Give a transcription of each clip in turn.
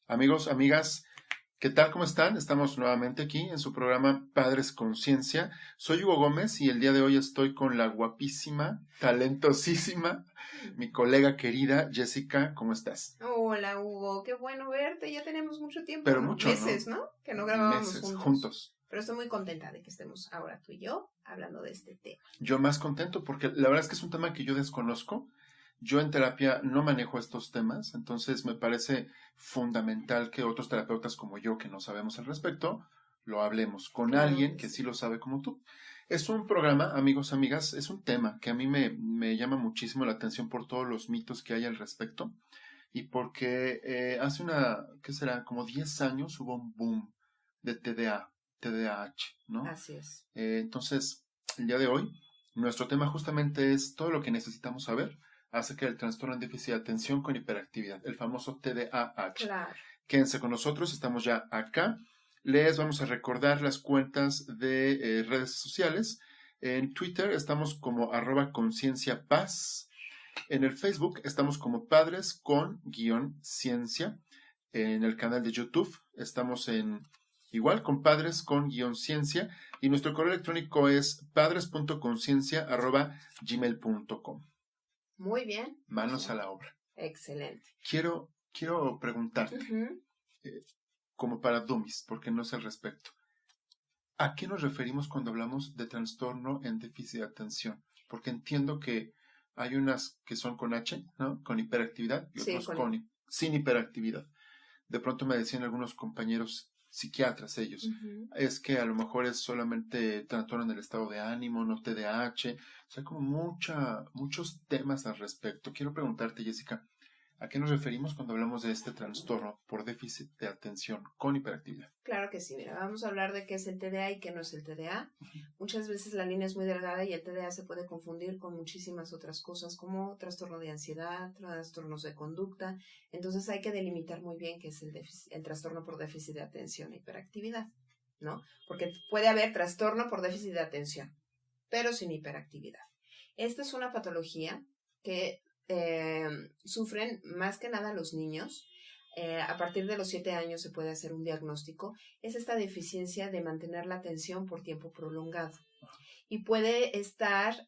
Amigos, amigas, ¿qué tal? ¿Cómo están? Estamos nuevamente aquí en su programa Padres Conciencia. Soy Hugo Gómez y el día de hoy estoy con la guapísima, talentosísima, mi colega querida Jessica. ¿Cómo estás? Hola Hugo, qué bueno verte. Ya tenemos mucho tiempo, Pero ¿no? mucho, Meses, ¿no? ¿no? Que no grabábamos Meses, juntos. juntos. Pero estoy muy contenta de que estemos ahora tú y yo hablando de este tema. Yo más contento porque la verdad es que es un tema que yo desconozco. Yo en terapia no manejo estos temas, entonces me parece fundamental que otros terapeutas como yo, que no sabemos al respecto, lo hablemos con Claro alguien que que sí. sí lo sabe como tú. Es un programa, amigos, amigas, es un tema que a mí me llama muchísimo la atención por todos los mitos que hay al respecto y porque hace ¿qué será? Como 10 años hubo un boom de TDAH, ¿no? Así es. Entonces, el día de hoy, nuestro tema justamente es todo lo que necesitamos saber acerca del trastorno en déficit de atención con hiperactividad, el famoso TDAH. Claro. Quédense con nosotros, estamos ya acá. Les vamos a recordar las cuentas de redes sociales. En Twitter estamos como @concienciapaz. En el Facebook estamos como padres con _ciencia. En el canal de YouTube estamos igual con padres con _ciencia y nuestro correo electrónico es padres.conciencia@gmail.com. Muy bien. Manos a la obra. Excelente. Quiero preguntarte, eh, como para dummies, porque no sé al respecto, ¿a qué nos referimos cuando hablamos de trastorno en déficit de atención? Porque entiendo que hay unas que son con H, ¿no? Con hiperactividad y Sí, otros sin hiperactividad. De pronto me decían algunos compañeros psiquiatras ellos, es que a lo mejor es solamente trastorno en el estado de ánimo, no TDAH, o sea, como muchos temas al respecto. Quiero preguntarte, Jessica, ¿a qué nos referimos cuando hablamos de este trastorno por déficit de atención con hiperactividad? Claro que sí. Mira, vamos a hablar de qué es el TDA y qué no es el TDA. Muchas veces la línea es muy delgada y el TDA se puede confundir con muchísimas otras cosas como trastorno de ansiedad, trastornos de conducta. Entonces hay que delimitar muy bien qué es el trastorno por déficit de atención e hiperactividad, ¿no? Porque puede haber trastorno por déficit de atención, pero sin hiperactividad. Esta es una patología que sufren más que nada los niños. A partir de los 7 años se puede hacer un diagnóstico. Es esta deficiencia de mantener la atención por tiempo prolongado. Y puede estar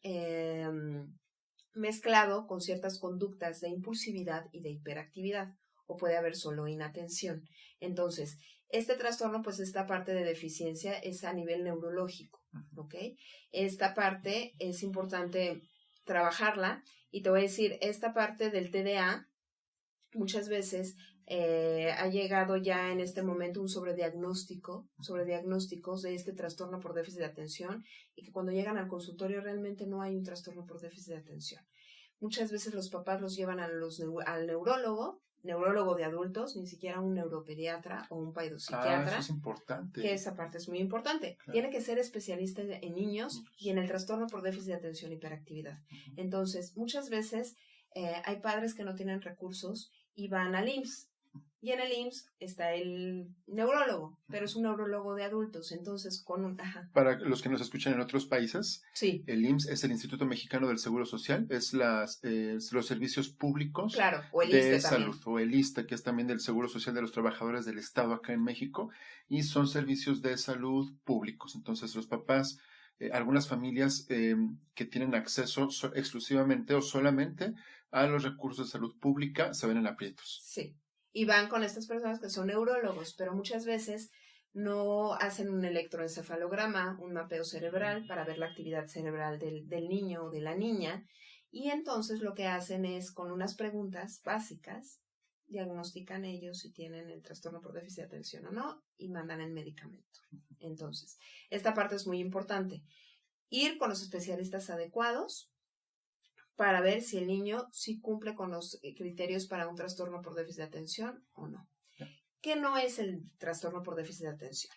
mezclado con ciertas conductas de impulsividad y de hiperactividad. O puede haber solo inatención. Entonces, este trastorno, pues esta parte de deficiencia es a nivel neurológico, ¿ok? Esta parte es importante trabajarla. Y te voy a decir, esta parte del TDA muchas veces ha llegado ya en este momento un sobrediagnósticos de este trastorno por déficit de atención y que cuando llegan al consultorio realmente no hay un trastorno por déficit de atención. Muchas veces los papás los llevan al neurólogo de adultos, ni siquiera un neuropediatra o un paidopsiquiatra. Eso es importante. Que esa parte es muy importante. Claro. Tiene que ser especialista en niños y en el trastorno por déficit de atención y hiperactividad. Entonces, muchas veces hay padres que no tienen recursos y van al IMSS. Y en el IMSS está el neurólogo, pero es un neurólogo de adultos, entonces Para los que nos escuchan en otros países, sí. El IMSS es el Instituto Mexicano del Seguro Social, es los servicios públicos, claro, o el de ISSSTE salud, también. o el ISSSTE, que es también del Seguro Social de los Trabajadores del Estado acá en México, y son servicios de salud públicos. Entonces los papás, algunas familias que tienen acceso exclusivamente o solamente a los recursos de salud pública se ven en aprietos. Sí. Y van con estas personas que son neurólogos, pero muchas veces no hacen un electroencefalograma, un mapeo cerebral para ver la actividad cerebral del niño o de la niña. Y entonces lo que hacen es, con unas preguntas básicas, diagnostican ellos si tienen el trastorno por déficit de atención o no y mandan el medicamento. Entonces, esta parte es muy importante. Ir con los especialistas adecuados para ver si el niño sí cumple con los criterios para un trastorno por déficit de atención o no. ¿Qué no es el trastorno por déficit de atención?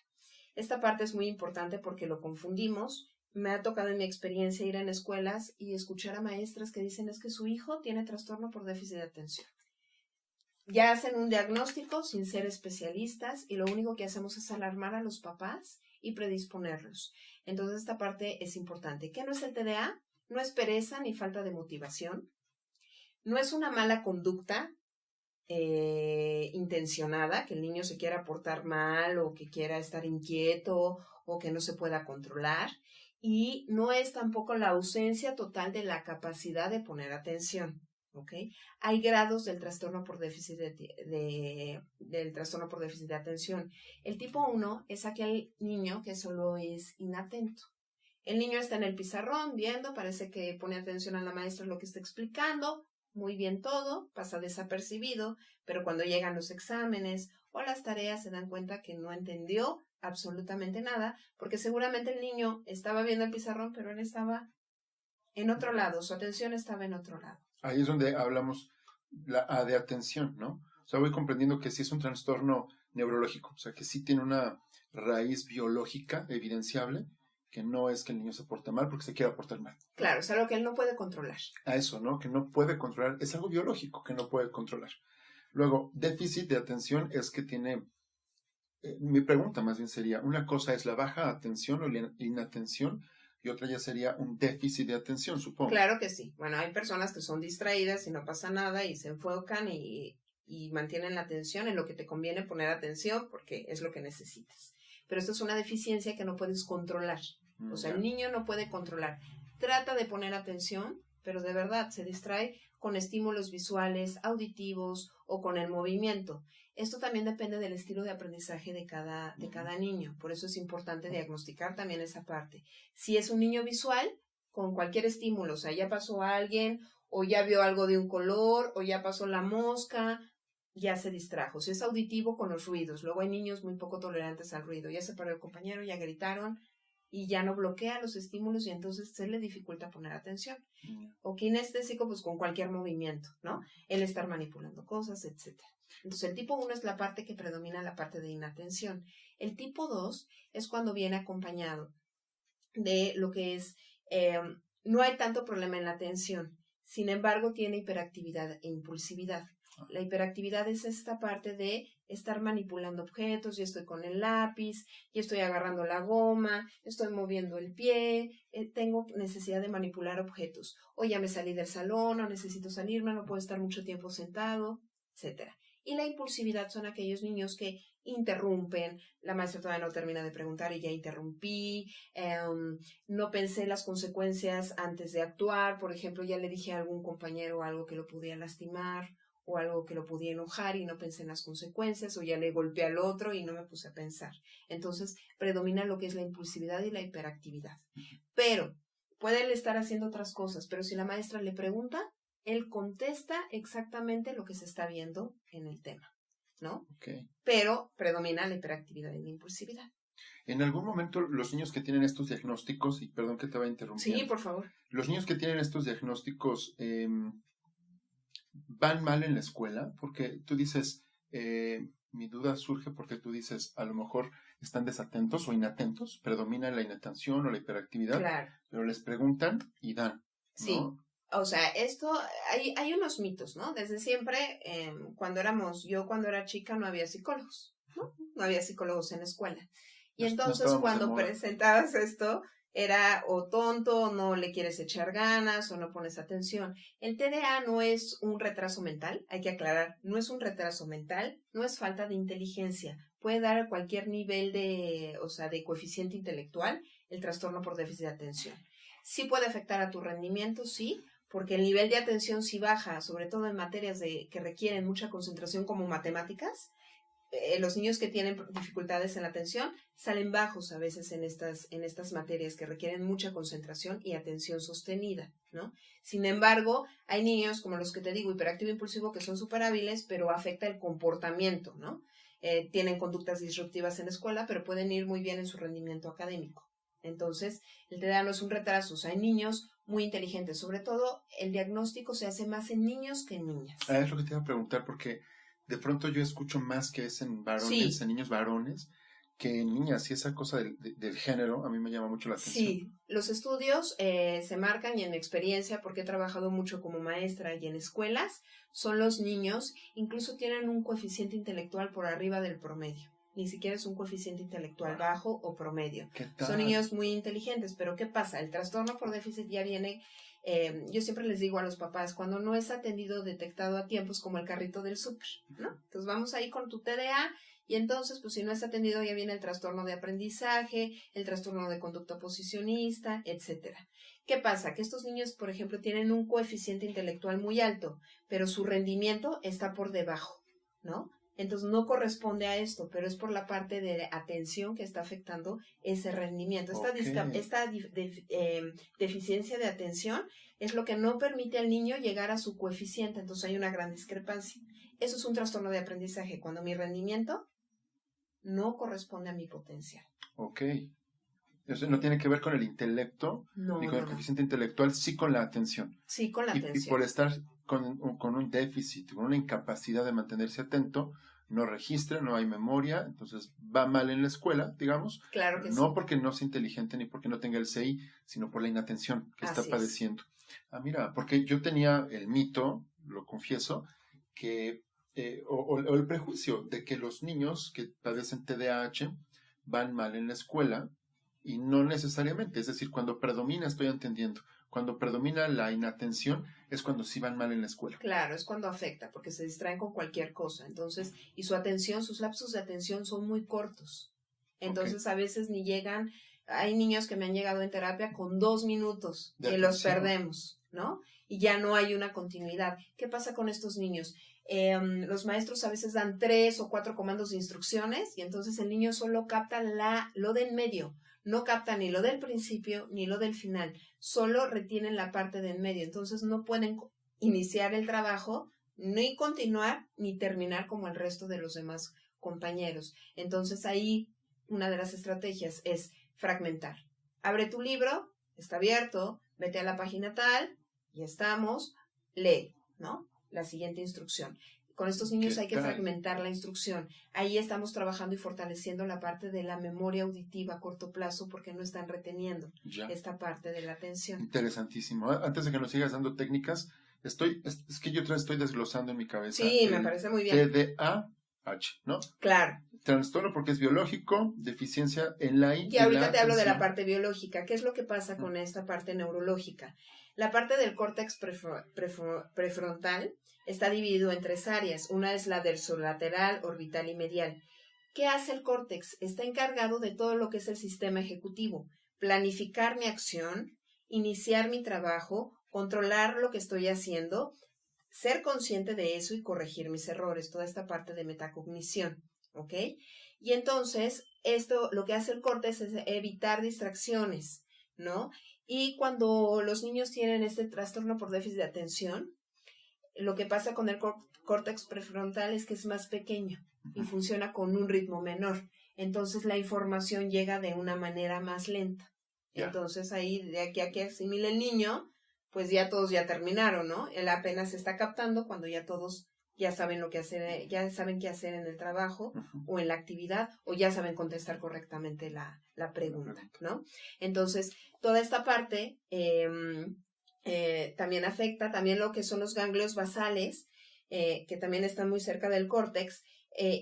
Esta parte es muy importante porque lo confundimos. Me ha tocado en mi experiencia ir en escuelas y escuchar a maestras que dicen es que su hijo tiene trastorno por déficit de atención. Ya hacen un diagnóstico sin ser especialistas y lo único que hacemos es alarmar a los papás y predisponerlos. Entonces esta parte es importante. ¿Qué no es el TDA? No es pereza ni falta de motivación. No es una mala conducta intencionada, que el niño se quiera portar mal o que quiera estar inquieto o que no se pueda controlar. Y no es tampoco la ausencia total de la capacidad de poner atención. ¿Ok? Hay grados del trastorno por déficit del trastorno por déficit de atención. El tipo 1 es aquel niño que solo es inatento. El niño está en el pizarrón viendo, parece que pone atención a la maestra lo que está explicando, muy bien todo, pasa desapercibido, pero cuando llegan los exámenes o las tareas se dan cuenta que no entendió absolutamente nada, porque seguramente el niño estaba viendo el pizarrón, pero él estaba en otro lado, su atención estaba en otro lado. Ahí es donde hablamos de atención, ¿no? O sea, voy comprendiendo que sí es un trastorno neurológico, o sea, que sí tiene una raíz biológica evidenciable, que no es que el niño se porte mal porque se quiera portar mal. Claro, es algo que él no puede controlar. A eso, ¿no? Que no puede controlar, es algo biológico que no puede controlar. Luego, déficit de atención es que tiene, mi pregunta más bien sería, una cosa es la baja atención o la inatención, y otra ya sería un déficit de atención, supongo. Claro que sí. Bueno, hay personas que son distraídas y no pasa nada y se enfocan y mantienen la atención en lo que te conviene poner atención porque es lo que necesitas. Pero esto es una deficiencia que no puedes controlar. O sea, el niño no puede controlar. Trata de poner atención, pero de verdad se distrae con estímulos visuales, auditivos o con el movimiento. Esto también depende del estilo de aprendizaje de cada niño. Por eso es importante diagnosticar también esa parte. Si es un niño visual, con cualquier estímulo, o sea, ya pasó a alguien, o ya vio algo de un color, o ya pasó la mosca, ya se distrajo. Si es auditivo, con los ruidos. Luego hay niños muy poco tolerantes al ruido. Ya se paró el compañero, ya gritaron, y ya no bloquea los estímulos y entonces se le dificulta poner atención. O kinestésico, pues con cualquier movimiento, ¿no? El estar manipulando cosas, etc. Entonces el tipo 1 es la parte que predomina, la parte de inatención. El tipo 2 es cuando viene acompañado de lo que es, no hay tanto problema en la atención, sin embargo tiene hiperactividad e impulsividad. La hiperactividad es esta parte de estar manipulando objetos, y estoy con el lápiz, y estoy agarrando la goma, estoy moviendo el pie, tengo necesidad de manipular objetos. O ya me salí del salón, o necesito salirme, no puedo estar mucho tiempo sentado, etc. Y la impulsividad son aquellos niños que interrumpen, la maestra todavía no termina de preguntar y ya interrumpí, no pensé las consecuencias antes de actuar, por ejemplo, ya le dije a algún compañero algo que lo pudiera lastimar, o algo que lo podía enojar y no pensé en las consecuencias, o ya le golpeé al otro y no me puse a pensar. Entonces, predomina lo que es la impulsividad y la hiperactividad. Pero puede él estar haciendo otras cosas, pero si la maestra le pregunta, él contesta exactamente lo que se está viendo en el tema, ¿no? Okay. Pero predomina la hiperactividad y la impulsividad. En algún momento los niños que tienen estos diagnósticos, y perdón que te vaya a interrumpir. Sí, por favor. Los niños que tienen estos diagnósticos van mal en la escuela, porque tú dices, mi duda surge porque tú dices, a lo mejor están desatentos o inatentos, predomina la inatención o la hiperactividad, claro, pero les preguntan y dan, ¿no? Sí, o sea, esto, hay unos mitos, ¿no? Desde siempre, cuando era chica no había psicólogos, ¿no? No había psicólogos en la escuela. Y entonces cuando presentabas esto, era o tonto, o no le quieres echar ganas, o no pones atención. El TDA no es un retraso mental, hay que aclarar, no es un retraso mental, no es falta de inteligencia. Puede dar a cualquier nivel de coeficiente intelectual el trastorno por déficit de atención. Sí puede afectar a tu rendimiento, sí, porque el nivel de atención sí baja, sobre todo en materias que requieren mucha concentración como matemáticas. Los niños que tienen dificultades en la atención salen bajos a veces en estas materias que requieren mucha concentración y atención sostenida, ¿no? Sin embargo, hay niños como los que te digo, hiperactivo e impulsivo, que son súper hábiles, pero afecta el comportamiento, ¿no? Tienen conductas disruptivas en la escuela, pero pueden ir muy bien en su rendimiento académico. Entonces, el TDA no es un retraso, o sea, hay niños muy inteligentes, sobre todo el diagnóstico se hace más en niños que en niñas. Es lo que te iba a preguntar, porque de pronto yo escucho más que es en varones, sí, en niños varones, que en niñas, y esa cosa del género a mí me llama mucho la atención. Sí, los estudios se marcan, y en mi experiencia, porque he trabajado mucho como maestra y en escuelas, son los niños, incluso tienen un coeficiente intelectual por arriba del promedio. Ni siquiera es un coeficiente intelectual bajo o promedio. Son niños muy inteligentes, pero ¿qué pasa? El trastorno por déficit ya viene Yo siempre les digo a los papás, cuando no es atendido, detectado a tiempo, es como el carrito del súper, ¿no? Entonces vamos ahí con tu TDA y entonces, pues si no es atendido, ya viene el trastorno de aprendizaje, el trastorno de conducta oposicionista, etcétera. ¿Qué pasa? Que estos niños, por ejemplo, tienen un coeficiente intelectual muy alto, pero su rendimiento está por debajo, ¿no? Entonces no corresponde a esto, pero es por la parte de atención que está afectando ese rendimiento. Esta deficiencia de atención es lo que no permite al niño llegar a su coeficiente, entonces hay una gran discrepancia. Eso es un trastorno de aprendizaje, cuando mi rendimiento no corresponde a mi potencial. Ok. Eso no tiene que ver con el intelecto, ni con el coeficiente intelectual, sí con la atención. Sí, con la atención. Y por estar con un déficit, con una incapacidad de mantenerse atento, no registra, no hay memoria, entonces va mal en la escuela, digamos. Claro que no sí. porque no sea inteligente ni porque no tenga el CI, sino por la inatención que está padeciendo. Mira, porque yo tenía el mito, lo confieso, que o el prejuicio de que los niños que padecen TDAH van mal en la escuela, y no necesariamente, es decir, cuando predomina, estoy entendiendo, cuando predomina la inatención es cuando sí van mal en la escuela. Claro, es cuando afecta, porque se distraen con cualquier cosa, entonces, y su atención, sus lapsos de atención son muy cortos, entonces a veces ni llegan, hay niños que me han llegado en terapia con 2 minutos, que los perdemos, ¿no? Y ya no hay una continuidad. ¿Qué pasa con estos niños? Los maestros a veces dan 3 o 4 comandos de instrucciones y entonces el niño solo capta lo de en medio. No capta ni lo del principio ni lo del final, solo retienen la parte de en medio, entonces no pueden iniciar el trabajo, ni continuar, ni terminar como el resto de los demás compañeros. Entonces ahí una de las estrategias es fragmentar. Abre tu libro, está abierto, vete a la página tal, ya estamos, lee, ¿no? La siguiente instrucción. Con estos niños hay que fragmentar la instrucción. Ahí estamos trabajando y fortaleciendo la parte de la memoria auditiva a corto plazo porque no están reteniendo esta parte de la atención. Interesantísimo. Antes de que nos sigas dando técnicas, es que yo estoy desglosando en mi cabeza. Sí, me parece muy bien. TDAH, ¿no? Claro. Trastorno porque es biológico, deficiencia en la Y ahorita te hablo de la parte biológica. ¿Qué es lo que pasa con esta parte neurológica? La parte del córtex prefrontal está dividido en 3 áreas. Una es la dorsolateral, orbital y medial. ¿Qué hace el córtex? Está encargado de todo lo que es el sistema ejecutivo. Planificar mi acción, iniciar mi trabajo, controlar lo que estoy haciendo, ser consciente de eso y corregir mis errores. Toda esta parte de metacognición. ¿Ok? Y entonces, esto, lo que hace el córtex es evitar distracciones, ¿no? Y cuando los niños tienen este trastorno por déficit de atención, lo que pasa con el córtex prefrontal es que es más pequeño y funciona con un ritmo menor. Entonces, la información llega de una manera más lenta. Entonces, ahí, de aquí a que asimile el niño, pues ya todos ya terminaron, ¿no? Él apenas se está captando cuando ya todos ya saben lo que hacer, ya saben qué hacer en el trabajo o en la actividad, o ya saben contestar correctamente la pregunta, ¿no? Entonces, toda esta parte también afecta también lo que son los ganglios basales, que también están muy cerca del córtex,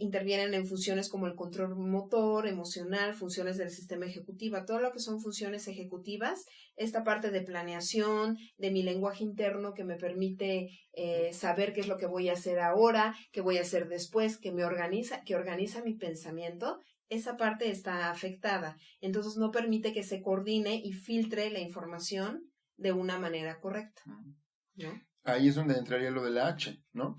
intervienen en funciones como el control motor, emocional, funciones del sistema ejecutivo, todo lo que son funciones ejecutivas, esta parte de planeación, de mi lenguaje interno que me permite saber qué es lo que voy a hacer ahora, qué voy a hacer después, que organiza mi pensamiento, esa parte está afectada. Entonces no permite que se coordine y filtre la información de una manera correcta, ¿no? Ahí es donde entraría lo de la H, ¿no?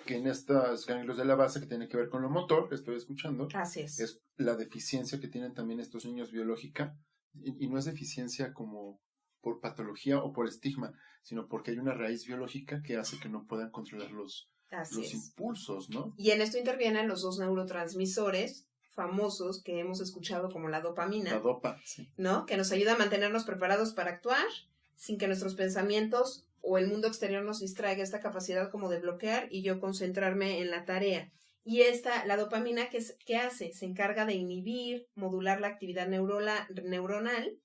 Que en estos ganglios de la base que tiene que ver con lo motor, que estoy escuchando, así es la deficiencia que tienen también estos niños biológica, y no es deficiencia como por patología o por estigma, sino porque hay una raíz biológica que hace que no puedan controlar los impulsos, ¿no? Y en esto intervienen los 2 neurotransmisores famosos que hemos escuchado como la dopamina. La dopa, sí. ¿No? Que nos ayuda a mantenernos preparados para actuar sin que nuestros pensamientos o el mundo exterior nos distraiga, esta capacidad como de bloquear y yo concentrarme en la tarea. Y la dopamina, ¿qué hace? Se encarga de inhibir, modular la actividad neuronal,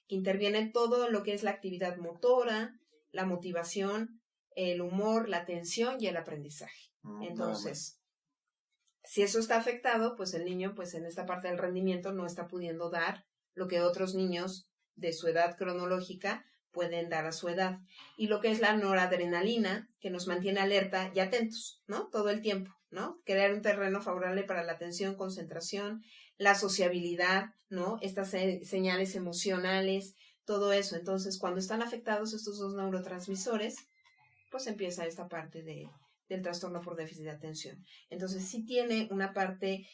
que interviene en todo lo que es la actividad motora, la motivación, el humor, la atención y el aprendizaje. Entonces, si eso está afectado, pues el niño, pues en esta parte del rendimiento no está pudiendo dar lo que otros niños de su edad cronológica pueden dar a su edad. Y lo que es la noradrenalina, que nos mantiene alerta y atentos, ¿no? Todo el tiempo, ¿no? Crear un terreno favorable para la atención, concentración, la sociabilidad, ¿no? Estas señales emocionales, todo eso. Entonces, cuando están afectados estos dos neurotransmisores, pues empieza esta parte del trastorno por déficit de atención. Entonces, sí tiene una parte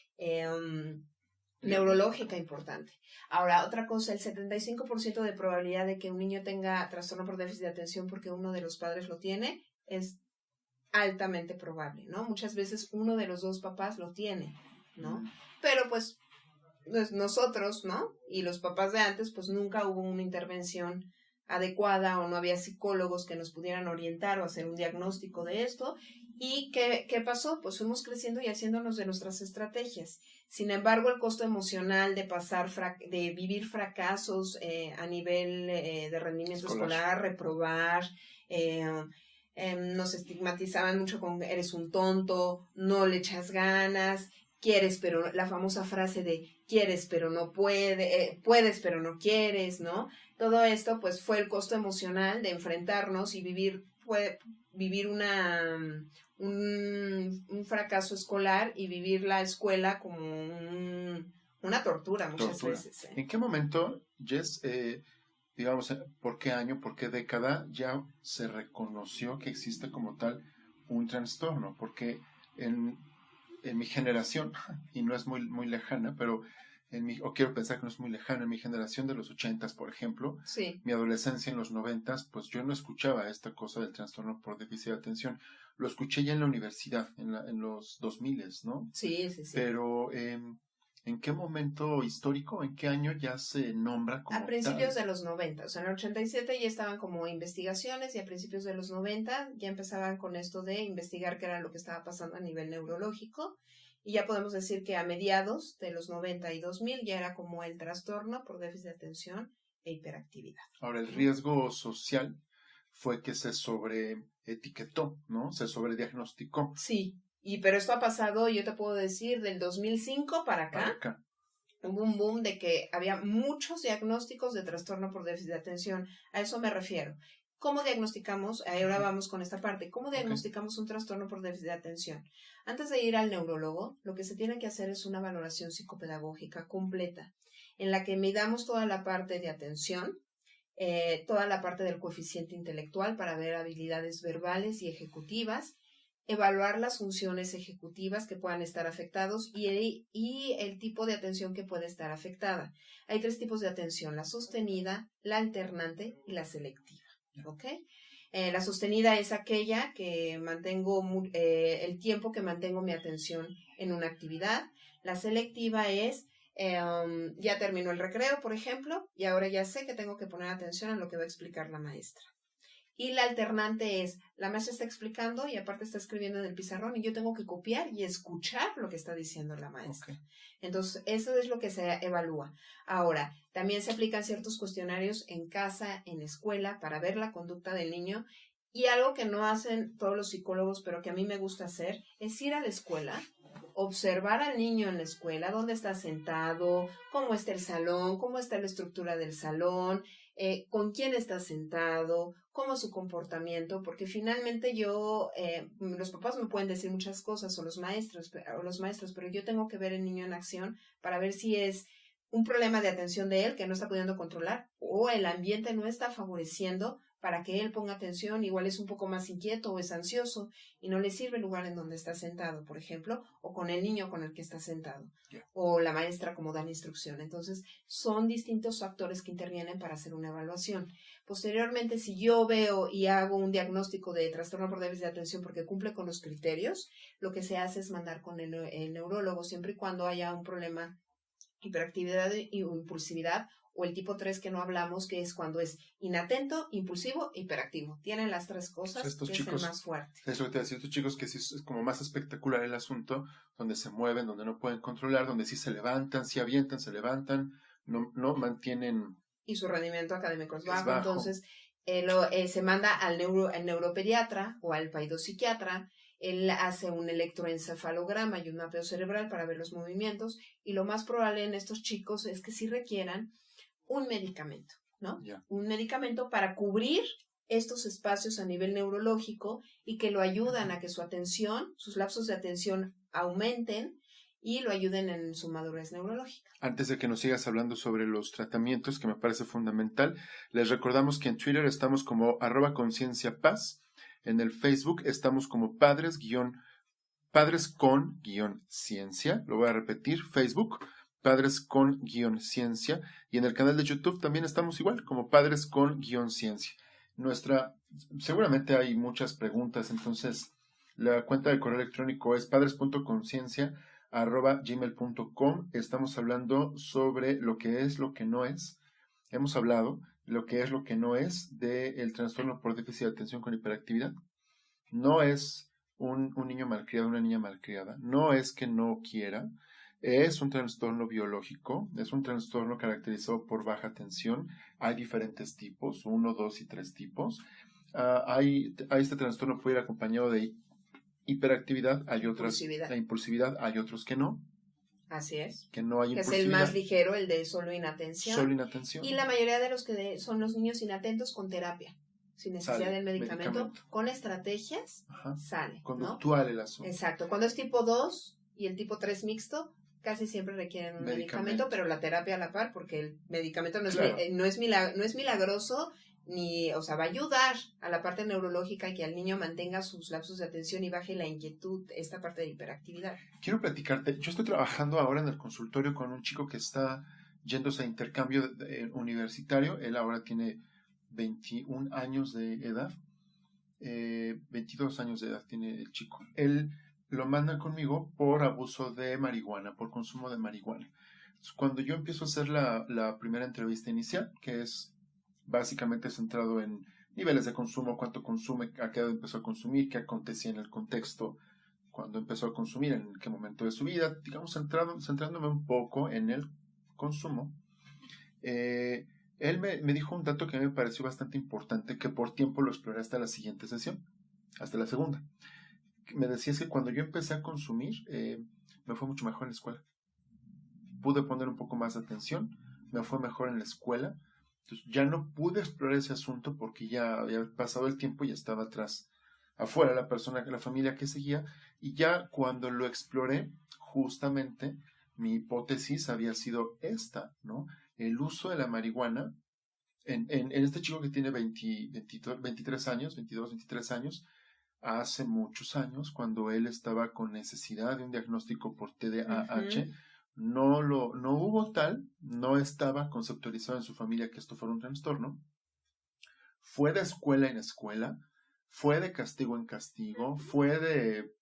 neurológica importante. Ahora, otra cosa, el 75% de probabilidad de que un niño tenga trastorno por déficit de atención porque uno de los padres lo tiene es altamente probable, ¿no? Muchas veces uno de los dos papás lo tiene, ¿no? Pero pues nosotros, ¿no? Y los papás de antes, pues nunca hubo una intervención adecuada o no había psicólogos que nos pudieran orientar o hacer un diagnóstico de esto. ¿Y qué pasó? Pues fuimos creciendo y haciéndonos de nuestras estrategias. Sin embargo, el costo emocional de de vivir fracasos a nivel de rendimiento escolar, reprobar, nos estigmatizaban mucho con eres un tonto, no le echas ganas, quieres pero la famosa frase de quieres pero no puedes pero no quieres, ¿no? Todo esto pues fue el costo emocional de enfrentarnos y vivir un fracaso escolar y vivir la escuela como una tortura muchas veces. ¿En qué momento, Jess, digamos, por qué año, por qué década ya se reconoció que existe como tal un trastorno? Porque en mi generación, y no es muy lejana, pero o quiero pensar que no es muy lejana, en mi generación de los 80s, por ejemplo, sí. Mi adolescencia en los 90s, pues yo no escuchaba esta cosa del trastorno por déficit de atención. Lo escuché ya en la universidad, en los 2000s, ¿no? Sí. Pero, ¿en qué momento histórico, en qué año ya se nombra como tal? A principios tal? de los 90, o sea, en el 87 ya estaban como investigaciones y a principios de los 90 ya empezaban con esto de investigar qué era lo que estaba pasando a nivel neurológico. Y ya podemos decir que a mediados de los 90 y 2000 ya era como el trastorno por déficit de atención e hiperactividad. Ahora, el riesgo social fue que se sobreetiquetó, ¿no? Se sobrediagnosticó. Sí, pero esto ha pasado, yo te puedo decir, del 2005 para acá. Hubo un boom de que había muchos diagnósticos de trastorno por déficit de atención. A eso me refiero. ¿Cómo diagnosticamos? Ahora vamos con esta parte. ¿Cómo diagnosticamos un trastorno por déficit de atención? Antes de ir al neurólogo, lo que se tiene que hacer es una valoración psicopedagógica completa, en la que midamos toda la parte de atención, toda la parte del coeficiente intelectual para ver habilidades verbales y ejecutivas, evaluar las funciones ejecutivas que puedan estar afectados y el tipo de atención que puede estar afectada. Hay 3 tipos de atención: la sostenida, la alternante y la selectiva. ¿Ok? La sostenida es aquella que mantengo el tiempo que mantengo mi atención en una actividad. La selectiva es ya terminó el recreo, por ejemplo, y ahora ya sé que tengo que poner atención a lo que va a explicar la maestra. Y la alternante es, la maestra está explicando y aparte está escribiendo en el pizarrón y yo tengo que copiar y escuchar lo que está diciendo la maestra. Entonces, eso es lo que se evalúa. Ahora, también se aplican ciertos cuestionarios en casa, en escuela, para ver la conducta del niño. Y algo que no hacen todos los psicólogos, pero que a mí me gusta hacer, es ir a la escuela, observar al niño en la escuela, dónde está sentado, cómo está el salón, cómo está la estructura del salón, con quién está sentado, cómo es su comportamiento, porque finalmente los papás me pueden decir muchas cosas o los maestros, pero yo tengo que ver el niño en acción para ver si es un problema de atención de él que no está pudiendo controlar o el ambiente no está favoreciendo para que él ponga atención. Igual es un poco más inquieto o es ansioso y no le sirve el lugar en donde está sentado, por ejemplo, o con el niño con el que está sentado, o la maestra como da la instrucción. Entonces, son distintos factores que intervienen para hacer una evaluación. Posteriormente, si yo veo y hago un diagnóstico de trastorno por déficit de atención porque cumple con los criterios, lo que se hace es mandar con el neurólogo siempre y cuando haya un problema hiperactividad y impulsividad, o el tipo 3 que no hablamos, que es cuando es inatento, impulsivo, hiperactivo. Tienen las 3 cosas, estos que chicos, es el más fuerte. Es lo que te decía, estos chicos que sí es como más espectacular el asunto, donde se mueven, donde no pueden controlar, donde sí se levantan, sí avientan, se levantan, no mantienen... Y su rendimiento académico es bajo. bajo. Entonces, se manda al neuropediatra o al paidopsiquiatra. Él hace un electroencefalograma y un mapeo cerebral para ver los movimientos, y lo más probable en estos chicos es que sí requieran un medicamento. ¿no? Yeah. Un medicamento para cubrir estos espacios a nivel neurológico y que lo ayudan a que su atención, sus lapsos de atención aumenten y lo ayuden en su madurez neurológica. Antes de que nos sigas hablando sobre los tratamientos, que me parece fundamental, les recordamos que en Twitter estamos como @concienciapaz, en el Facebook estamos como padres con ciencia, lo voy a repetir, Facebook, padres con ciencia, y en el canal de YouTube también estamos igual, como padres con ciencia. Seguramente hay muchas preguntas, entonces la cuenta de correo electrónico es padres.conciencia@gmail.com. Estamos hablando sobre lo que es, lo que no es. Hemos hablado lo que es, lo que no es del trastorno por déficit de atención con hiperactividad. No es un niño malcriado, una niña malcriada. No es que no quiera. Es un trastorno biológico, es un trastorno caracterizado por baja atención. Hay diferentes tipos, 1, 2 y 3 tipos. Este trastorno puede ir acompañado de hiperactividad, hay otras, la impulsividad, hay otros que no. Así es. Que no hay impulsividad. Que es el más ligero, el de solo inattención. Solo inattención. Y la mayoría de los que son los niños inatentos con terapia, sin necesidad del medicamento, con estrategias, sale. Conductual, ¿no? El asunto. Exacto. Cuando es tipo 2 y el tipo 3 mixto, casi siempre requieren un medicamento, pero la terapia a la par, porque el medicamento no es milagroso, ni, o sea, va a ayudar a la parte neurológica y que el niño mantenga sus lapsos de atención y baje la inquietud, esta parte de hiperactividad. Quiero platicarte, yo estoy trabajando ahora en el consultorio con un chico que está yéndose a intercambio universitario. Él ahora tiene 21 años de edad, 22 años de edad tiene el chico. Él lo manda conmigo por abuso de marihuana, por consumo de marihuana. Entonces, cuando yo empiezo a hacer la primera entrevista inicial, que es básicamente centrado en niveles de consumo, cuánto consume, a qué edad empezó a consumir, qué acontecía en el contexto cuando empezó a consumir, en qué momento de su vida, digamos, centrándome un poco en el consumo. Él me dijo un dato que a mí me pareció bastante importante, que por tiempo lo exploré hasta la siguiente sesión, hasta la segunda. Me decía es que cuando yo empecé a consumir, me fue mucho mejor en la escuela. Pude poner un poco más de atención, me fue mejor en la escuela. Entonces ya no pude explorar ese asunto porque ya había pasado el tiempo y estaba afuera la familia que seguía. Y ya cuando lo exploré, justamente mi hipótesis había sido esta, ¿no? El uso de la marihuana en este chico que tiene 23 años, 22, 23 años, hace muchos años, cuando él estaba con necesidad de un diagnóstico por TDAH, no hubo tal, no estaba conceptualizado en su familia que esto fuera un trastorno. Fue de escuela en escuela, fue de castigo en castigo, fue de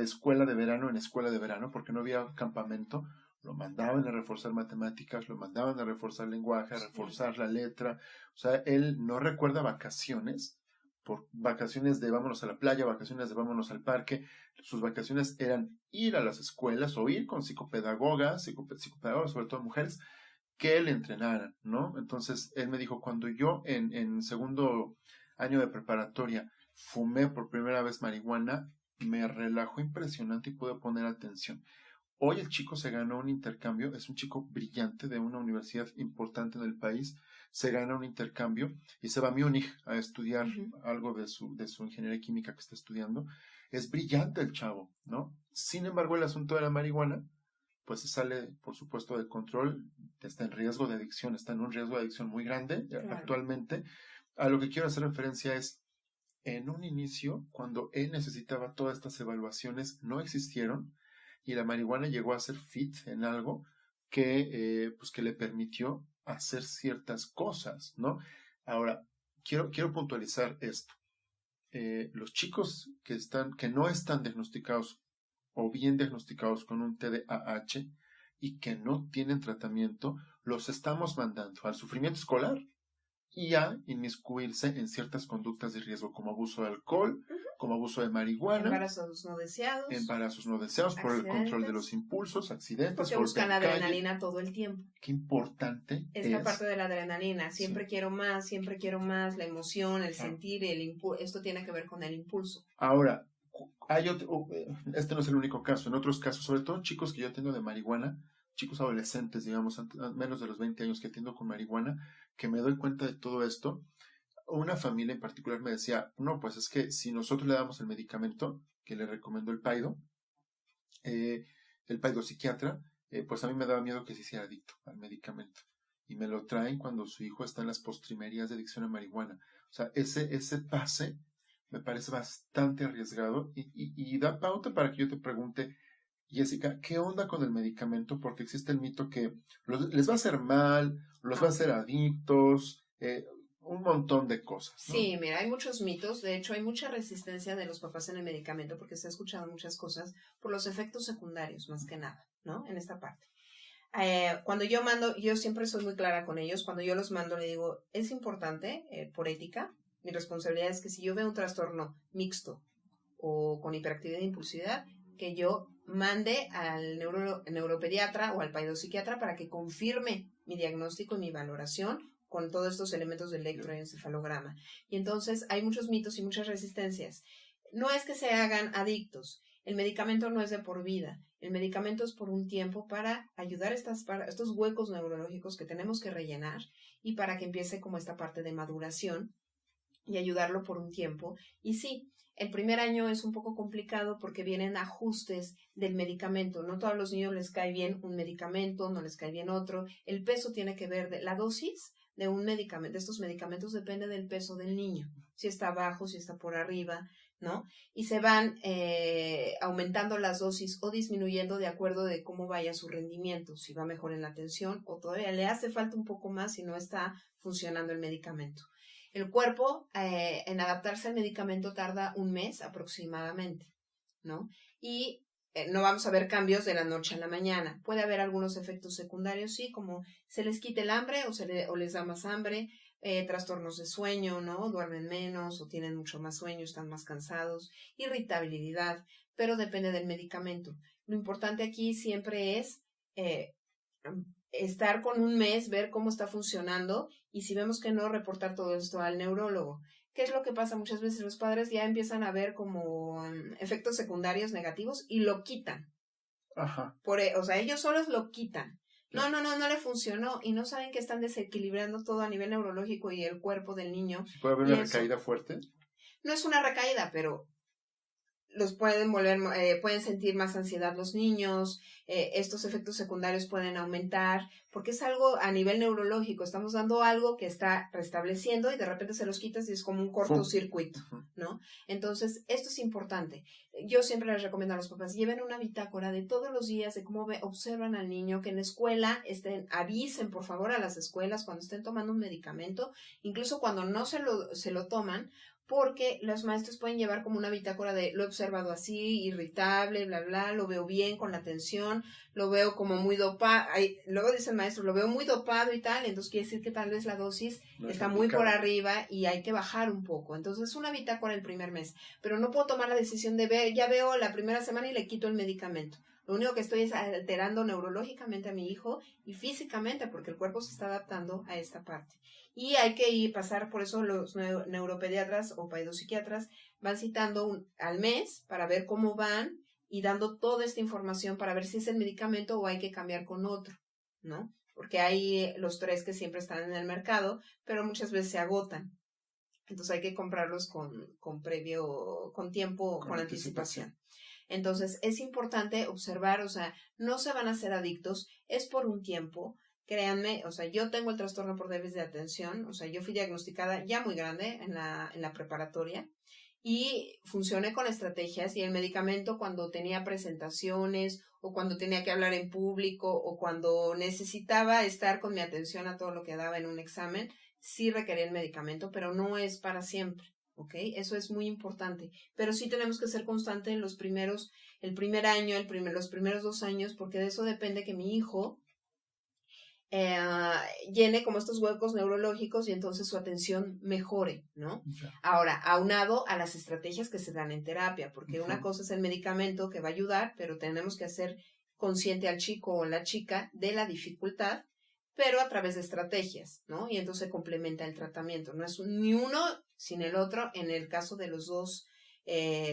escuela de verano en escuela de verano, porque no había campamento. Lo mandaban a reforzar matemáticas, lo mandaban a reforzar lenguaje, a reforzar la letra. O sea, él no recuerda vacaciones, por vacaciones de vámonos a la playa, vacaciones de vámonos al parque. Sus vacaciones eran ir a las escuelas o ir con psicopedagogas, sobre todo mujeres, que le entrenaran, ¿no? Entonces, él me dijo, cuando yo en segundo año de preparatoria fumé por primera vez marihuana, me relajó impresionante y pude poner atención. Hoy el chico se ganó un intercambio, es un chico brillante de una universidad importante en el país, se gana un intercambio y se va a Múnich a estudiar algo de su ingeniería química que está estudiando. Es brillante el chavo, ¿no? Sin embargo, el asunto de la marihuana, pues se sale, por supuesto, del control, está en riesgo de adicción, está en un riesgo de adicción muy grande actualmente. A lo que quiero hacer referencia es, en un inicio, cuando él necesitaba todas estas evaluaciones, no existieron, y la marihuana llegó a ser fit en algo que le permitió hacer ciertas cosas, ¿no? Ahora, quiero puntualizar esto. Los chicos que no están diagnosticados o bien diagnosticados con un TDAH y que no tienen tratamiento, los estamos mandando al sufrimiento escolar y a inmiscuirse en ciertas conductas de riesgo como abuso de alcohol, como abuso de marihuana, embarazos no deseados por el control de los impulsos, accidentes, porque buscan adrenalina todo el tiempo. Qué importante esta parte de la adrenalina, siempre quiero más, la emoción, el sentir, esto tiene que ver con el impulso. Ahora, este no es el único caso, en otros casos, sobre todo chicos que yo tengo de marihuana, chicos adolescentes, digamos, menos de los 20 años que atiendo con marihuana, que me doy cuenta de todo esto. Una familia en particular me decía, no, pues es que si nosotros le damos el medicamento que le recomendó el paido psiquiatra, pues a mí me daba miedo que se hiciera adicto al medicamento. Y me lo traen cuando su hijo está en las postrimerías de adicción a marihuana. O sea, ese pase me parece bastante arriesgado y da pauta para que yo te pregunte, Jessica, ¿qué onda con el medicamento? Porque existe el mito que les va a hacer mal, los va a hacer adictos, un montón de cosas, ¿no? Sí, mira, hay muchos mitos. De hecho, hay mucha resistencia de los papás en el medicamento porque se ha escuchado muchas cosas por los efectos secundarios, más que nada, ¿no? En esta parte. Cuando yo mando, yo siempre soy muy clara con ellos. Cuando yo los mando, le digo, es importante, por ética, mi responsabilidad es que si yo veo un trastorno mixto o con hiperactividad e impulsividad, que yo mande al neuropediatra o al psiquiatra para que confirme mi diagnóstico y mi valoración con todos estos elementos del electroencefalograma. Y entonces hay muchos mitos y muchas resistencias. No es que se hagan adictos. El medicamento no es de por vida. El medicamento es por un tiempo para ayudar estos huecos neurológicos que tenemos que rellenar y para que empiece como esta parte de maduración y ayudarlo por un tiempo. Y sí, el primer año es un poco complicado porque vienen ajustes del medicamento. No a todos los niños les cae bien un medicamento, no les cae bien otro. El peso tiene que ver, la dosis de un medicamento, de estos medicamentos depende del peso del niño. Si está bajo, si está por arriba, ¿no? Y se van aumentando las dosis o disminuyendo de acuerdo de cómo vaya su rendimiento, si va mejor en la atención o todavía le hace falta un poco más si no está funcionando el medicamento. El cuerpo en adaptarse al medicamento tarda un mes aproximadamente, ¿no? Y no vamos a ver cambios de la noche a la mañana. Puede haber algunos efectos secundarios, sí, como se les quite el hambre o les da más hambre, trastornos de sueño, ¿no? Duermen menos o tienen mucho más sueño, están más cansados, irritabilidad, pero depende del medicamento. Lo importante aquí siempre es estar con un mes, ver cómo está funcionando y si vemos que no, reportar todo esto al neurólogo. ¿Qué es lo que pasa? Muchas veces los padres ya empiezan a ver como efectos secundarios negativos y lo quitan. Ajá. O sea, ellos solos lo quitan. No le funcionó y no saben que están desequilibrando todo a nivel neurológico y el cuerpo del niño. ¿Puede haber una recaída fuerte? No es una recaída, pero los pueden sentir más ansiedad los niños, estos efectos secundarios pueden aumentar, porque es algo a nivel neurológico, estamos dando algo que está restableciendo y de repente se los quitas y es como un cortocircuito, ¿no? Entonces, esto es importante. Yo siempre les recomiendo a los papás, lleven una bitácora de todos los días de cómo observan al niño, que en la escuela avisen por favor a las escuelas cuando estén tomando un medicamento, incluso cuando no se lo toman, porque los maestros pueden llevar como una bitácora de lo he observado así, irritable, bla, bla, lo veo bien con la atención, lo veo como muy dopado, luego dice el maestro, lo veo muy dopado y tal, entonces quiere decir que tal vez la dosis está muy por arriba y hay que bajar un poco. Entonces una bitácora el primer mes, pero no puedo tomar la decisión de ya veo la primera semana y le quito el medicamento. Lo único que estoy es alterando neurológicamente a mi hijo y físicamente porque el cuerpo se está adaptando a esta parte. Y hay que pasar, por eso los neuropediatras o psiquiatras van citando al mes para ver cómo van y dando toda esta información para ver si es el medicamento o hay que cambiar con otro, ¿no? Porque hay los 3 que siempre están en el mercado, pero muchas veces se agotan. Entonces hay que comprarlos con tiempo, con anticipación. Entonces es importante observar, o sea, no se van a hacer adictos, es por un tiempo. Créanme, o sea, yo tengo el trastorno por déficit de atención, o sea, yo fui diagnosticada ya muy grande en la preparatoria y funcioné con estrategias y el medicamento cuando tenía presentaciones o cuando tenía que hablar en público o cuando necesitaba estar con mi atención a todo lo que daba en un examen, sí requería el medicamento, pero no es para siempre, ¿ok? Eso es muy importante, pero sí tenemos que ser constantes en el primer año, los primeros 2 años, porque de eso depende que mi hijo llene como estos huecos neurológicos y entonces su atención mejore, ¿no? Okay. Ahora, aunado a las estrategias que se dan en terapia, porque una cosa es el medicamento que va a ayudar, pero tenemos que hacer consciente al chico o la chica de la dificultad, pero a través de estrategias, ¿no? Y entonces se complementa el tratamiento. No es ni uno sin el otro en el caso de los dos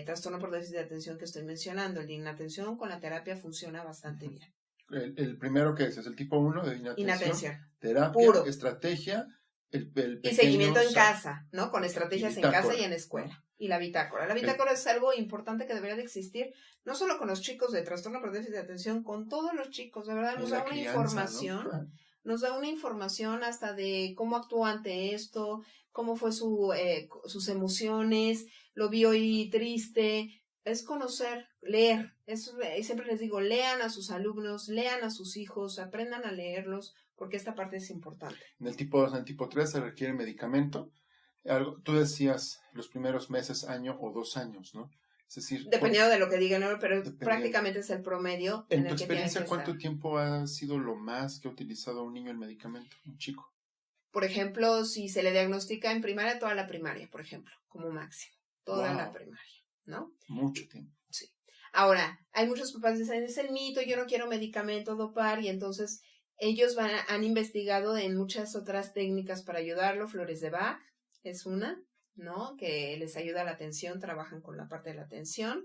trastorno por déficit de atención que estoy mencionando. El de inatención con la terapia funciona bastante bien. El primero que es el tipo 1 de Inatención. terapia, Puro. estrategia, el Y pequeño, seguimiento en casa, ¿no? Con estrategias en casa bitácora, y en escuela. ¿no? Y la bitácora. La bitácora es algo importante que debería de existir, no solo con los chicos de trastorno por déficit de atención, con todos los chicos. De verdad, nos da una información, ¿no? nos da una información hasta de cómo actuó ante esto, cómo fue sus emociones, lo vi hoy triste. Es conocer, leer. Siempre les digo, lean a sus alumnos, lean a sus hijos, aprendan a leerlos, porque esta parte es importante. En el tipo 2, en el tipo 3 se requiere medicamento. Tú decías los primeros meses, año o 2 años, ¿no? Es decir, dependiendo de lo que digan, ¿no? Pero prácticamente es el promedio. En tu experiencia, ¿cuánto tiempo ha sido lo más que ha utilizado un niño el medicamento, un chico? Por ejemplo, si se le diagnostica en primaria, toda la primaria, por ejemplo, como máximo. Toda la primaria, ¿no? Mucho tiempo. Sí. Ahora, hay muchos papás que dicen, es el mito, yo no quiero medicamento, dopar, y entonces ellos han investigado en muchas otras técnicas para ayudarlo. Flores de Bach es una, ¿no? Que les ayuda a la atención, trabajan con la parte de la atención.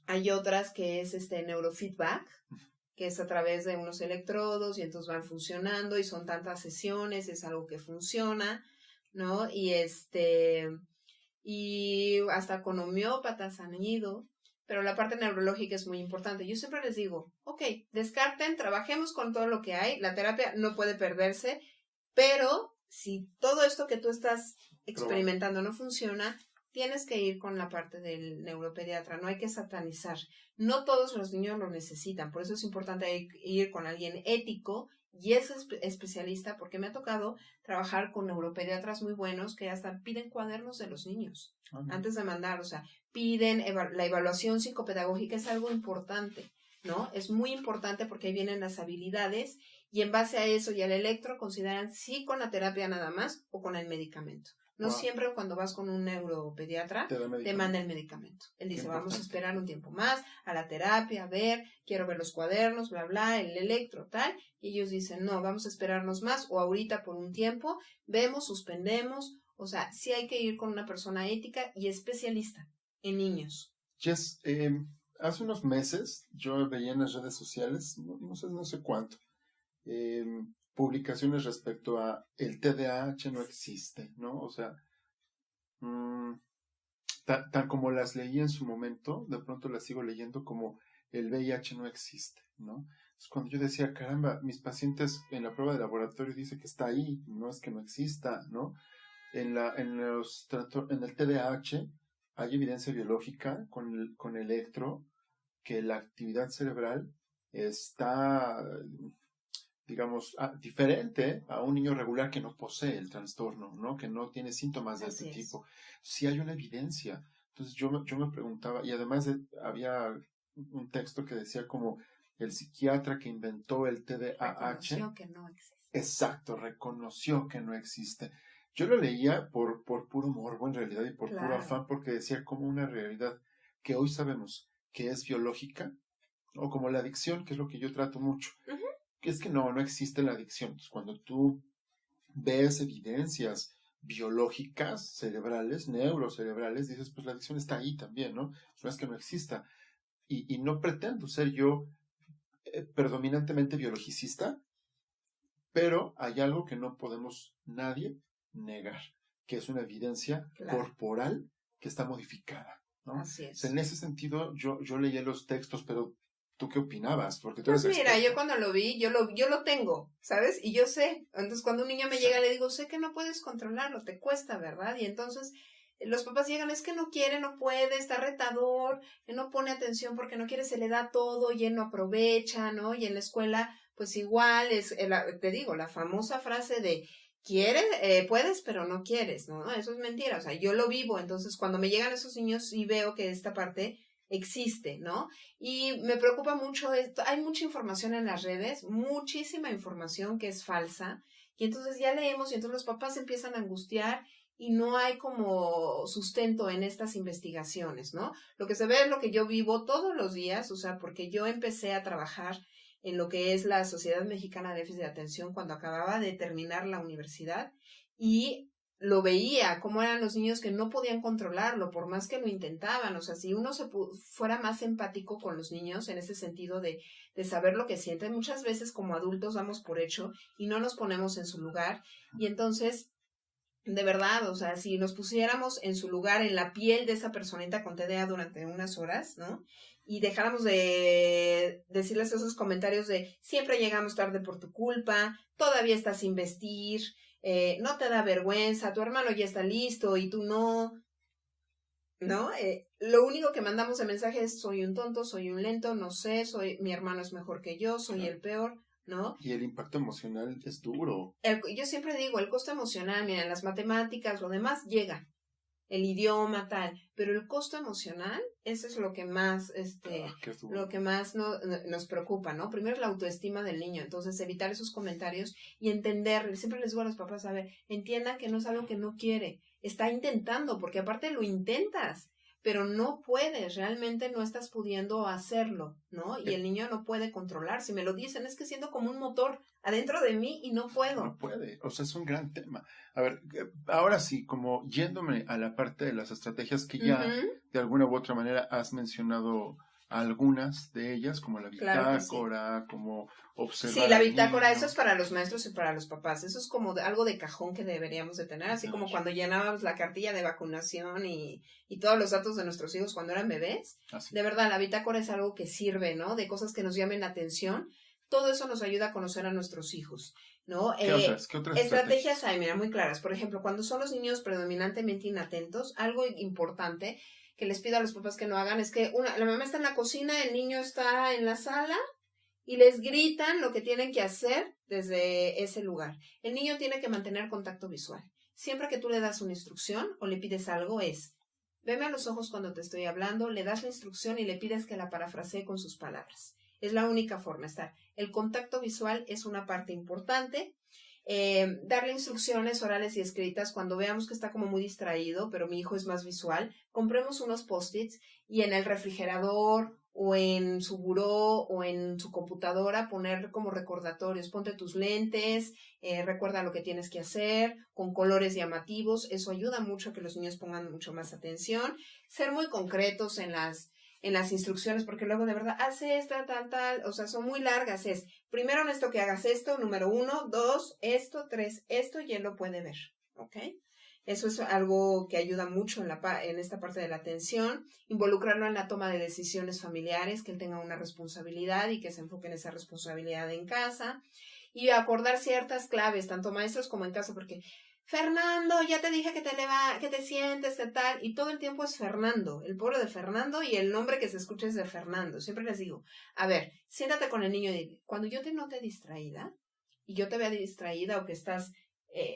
Hay otras que es neurofeedback, que es a través de unos electrodos y entonces van funcionando y son tantas sesiones, es algo que funciona, ¿no? Y y hasta con homeópatas han ido, pero la parte neurológica es muy importante. Yo siempre les digo, ok, descarten, trabajemos con todo lo que hay, la terapia no puede perderse, pero si todo esto que tú estás experimentando no funciona, tienes que ir con la parte del neuropediatra, no hay que satanizar. No todos los niños lo necesitan, por eso es importante ir con alguien ético y es especialista, porque me ha tocado trabajar con neuropediatras muy buenos que hasta piden cuadernos de los niños antes de mandar, o sea, piden la evaluación psicopedagógica, es algo importante, ¿no? Es muy importante porque ahí vienen las habilidades y en base a eso y al electro consideran si con la terapia nada más o con el medicamento. No siempre cuando vas con un neuropediatra te manda el medicamento. Él dice, vamos a esperar un tiempo más a la terapia, a ver, quiero ver los cuadernos, bla, bla, el electro, tal. Y ellos dicen, no, vamos a esperarnos más o ahorita por un tiempo, vemos, suspendemos. O sea, sí hay que ir con una persona ética y especialista en niños. Jess, hace unos meses yo veía en las redes sociales, no sé cuánto, publicaciones respecto a el TDAH no existe, ¿no? O sea, tal como las leí en su momento, de pronto las sigo leyendo como el VIH no existe, ¿no? Es cuando yo decía, caramba, mis pacientes en la prueba de laboratorio dice que está ahí, no es que no exista, ¿no? En el TDAH hay evidencia biológica con electro que la actividad cerebral está, digamos, diferente a un niño regular que no posee el trastorno, ¿no? Que no tiene síntomas de este tipo. Sí hay una evidencia. Entonces yo me preguntaba, y además había un texto que decía como el psiquiatra que inventó el TDAH. Reconoció que no existe. Exacto, reconoció que no existe. Yo lo leía por puro morbo en realidad y por puro afán, porque decía como una realidad que hoy sabemos que es biológica, o como la adicción, que es lo que yo trato mucho. Uh-huh. Que es que no existe la adicción. Entonces, cuando tú ves evidencias biológicas, cerebrales, neurocerebrales, dices, pues la adicción está ahí también, ¿no? No es que no exista. Y no pretendo ser yo predominantemente biologicista, pero hay algo que no podemos nadie negar, que es una evidencia corporal que está modificada, ¿no? Así es. O sea, en ese sentido, yo leía los textos, pero ¿tú qué opinabas? Porque tú pues eres mira, experta. Yo cuando lo vi, yo lo tengo, ¿sabes? Y yo sé. Entonces, cuando un niño me llega, le digo, sé que no puedes controlarlo, te cuesta, ¿verdad? Y entonces los papás llegan, es que no quiere, no puede, está retador, él no pone atención porque no quiere, se le da todo y él no aprovecha, ¿no? Y en la escuela, pues igual, te digo, la famosa frase de, quieres, puedes, pero no quieres, ¿no? Eso es mentira, o sea, yo lo vivo, entonces cuando me llegan esos niños y veo que esta parte existe, ¿no? Y me preocupa mucho esto, hay mucha información en las redes, muchísima información que es falsa, y entonces ya leemos y entonces los papás empiezan a angustiar y no hay como sustento en estas investigaciones, ¿no? Lo que se ve es lo que yo vivo todos los días, o sea, porque yo empecé a trabajar en lo que es la Sociedad Mexicana de Déficit de Atención cuando acababa de terminar la universidad y lo veía, cómo eran los niños que no podían controlarlo, por más que lo intentaban. O sea, si uno fuera más empático con los niños en ese sentido de saber lo que sienten, muchas veces como adultos damos por hecho y no nos ponemos en su lugar. Y entonces, de verdad, o sea, si nos pusiéramos en su lugar, en la piel de esa personita con TDA durante unas horas, ¿no? Y dejáramos de decirles esos comentarios de siempre llegamos tarde por tu culpa, todavía estás sin vestir, no te da vergüenza, tu hermano ya está listo y tú no, ¿no? Lo único que mandamos de mensaje es soy un tonto, soy un lento, no sé, mi hermano es mejor que yo, soy el peor, ¿no? Y el impacto emocional es duro. Yo siempre digo, el costo emocional, mira, las matemáticas, lo demás llega, el idioma, tal, pero el costo emocional, eso es lo que más, lo que más nos preocupa, ¿no? Primero es la autoestima del niño, entonces evitar esos comentarios y entender, siempre les digo a los papás, a ver, entiendan que no es algo que no quiere, está intentando, porque aparte lo intentas, pero no puedes, realmente no estás pudiendo hacerlo, ¿no? Y el niño no puede controlar, si me lo dicen, es que siento como un motor adentro de mí y no puedo. No puede, o sea, es un gran tema. A ver, ahora sí, como yéndome a la parte de las estrategias que ya de alguna u otra manera has mencionado algunas de ellas, como la bitácora, como observar. Sí, la bitácora, eso es para los maestros y para los papás, eso es como algo de cajón que deberíamos de tener, así como cuando llenábamos la cartilla de vacunación y todos los datos de nuestros hijos cuando eran bebés. Así. De verdad, la bitácora es algo que sirve, ¿no? De cosas que nos llamen la atención. Todo eso nos ayuda a conocer a nuestros hijos, ¿no? ¿Qué otras estrategias hay? Mira, muy claras. Por ejemplo, cuando son los niños predominantemente inatentos, algo importante que les pido a los papás que no hagan es que la mamá está en la cocina, el niño está en la sala y les gritan lo que tienen que hacer desde ese lugar. El niño tiene que mantener contacto visual. Siempre que tú le das una instrucción o le pides algo veme a los ojos cuando te estoy hablando, le das la instrucción y le pides que la parafrasee con sus palabras. Es la única forma de estar. El contacto visual es una parte importante. Darle instrucciones orales y escritas cuando veamos que está como muy distraído, pero mi hijo es más visual. Compremos unos post-its y en el refrigerador o en su buró o en su computadora poner como recordatorios. Ponte tus lentes, recuerda lo que tienes que hacer, con colores llamativos. Eso ayuda mucho a que los niños pongan mucho más atención. Ser muy concretos en las instrucciones, porque luego de verdad, hace esta, tal, o sea, son muy largas. Es, primero necesito que hagas esto, número 1, 2, esto, 3, esto, y él lo puede ver, ¿ok? Eso es algo que ayuda mucho en esta parte de la atención. Involucrarlo en la toma de decisiones familiares, que él tenga una responsabilidad y que se enfoque en esa responsabilidad en casa. Y acordar ciertas claves, tanto maestros como en casa, porque Fernando, ya te dije que te sientes, que tal, y todo el tiempo es Fernando, el pobre de Fernando, y el nombre que se escucha es de Fernando. Siempre les digo, a ver, siéntate con el niño y dile, cuando yo te note distraída, y yo te vea distraída o que estás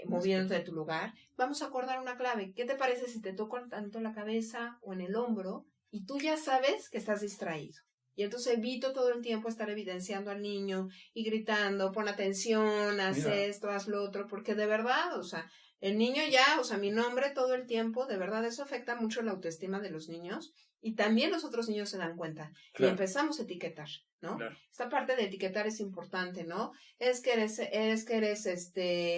moviéndote de tu lugar, vamos a acordar una clave. ¿Qué te parece si te toco tanto en la cabeza o en el hombro, y tú ya sabes que estás distraído? Y entonces evito todo el tiempo estar evidenciando al niño y gritando, pon atención, haz esto, haz lo otro, porque de verdad, o sea, el niño ya, o sea, mi nombre todo el tiempo, de verdad, eso afecta mucho la autoestima de los niños y también los otros niños se dan cuenta. Claro. Y empezamos a etiquetar, ¿no? Claro. Esta parte de etiquetar es importante, ¿no? Es que eres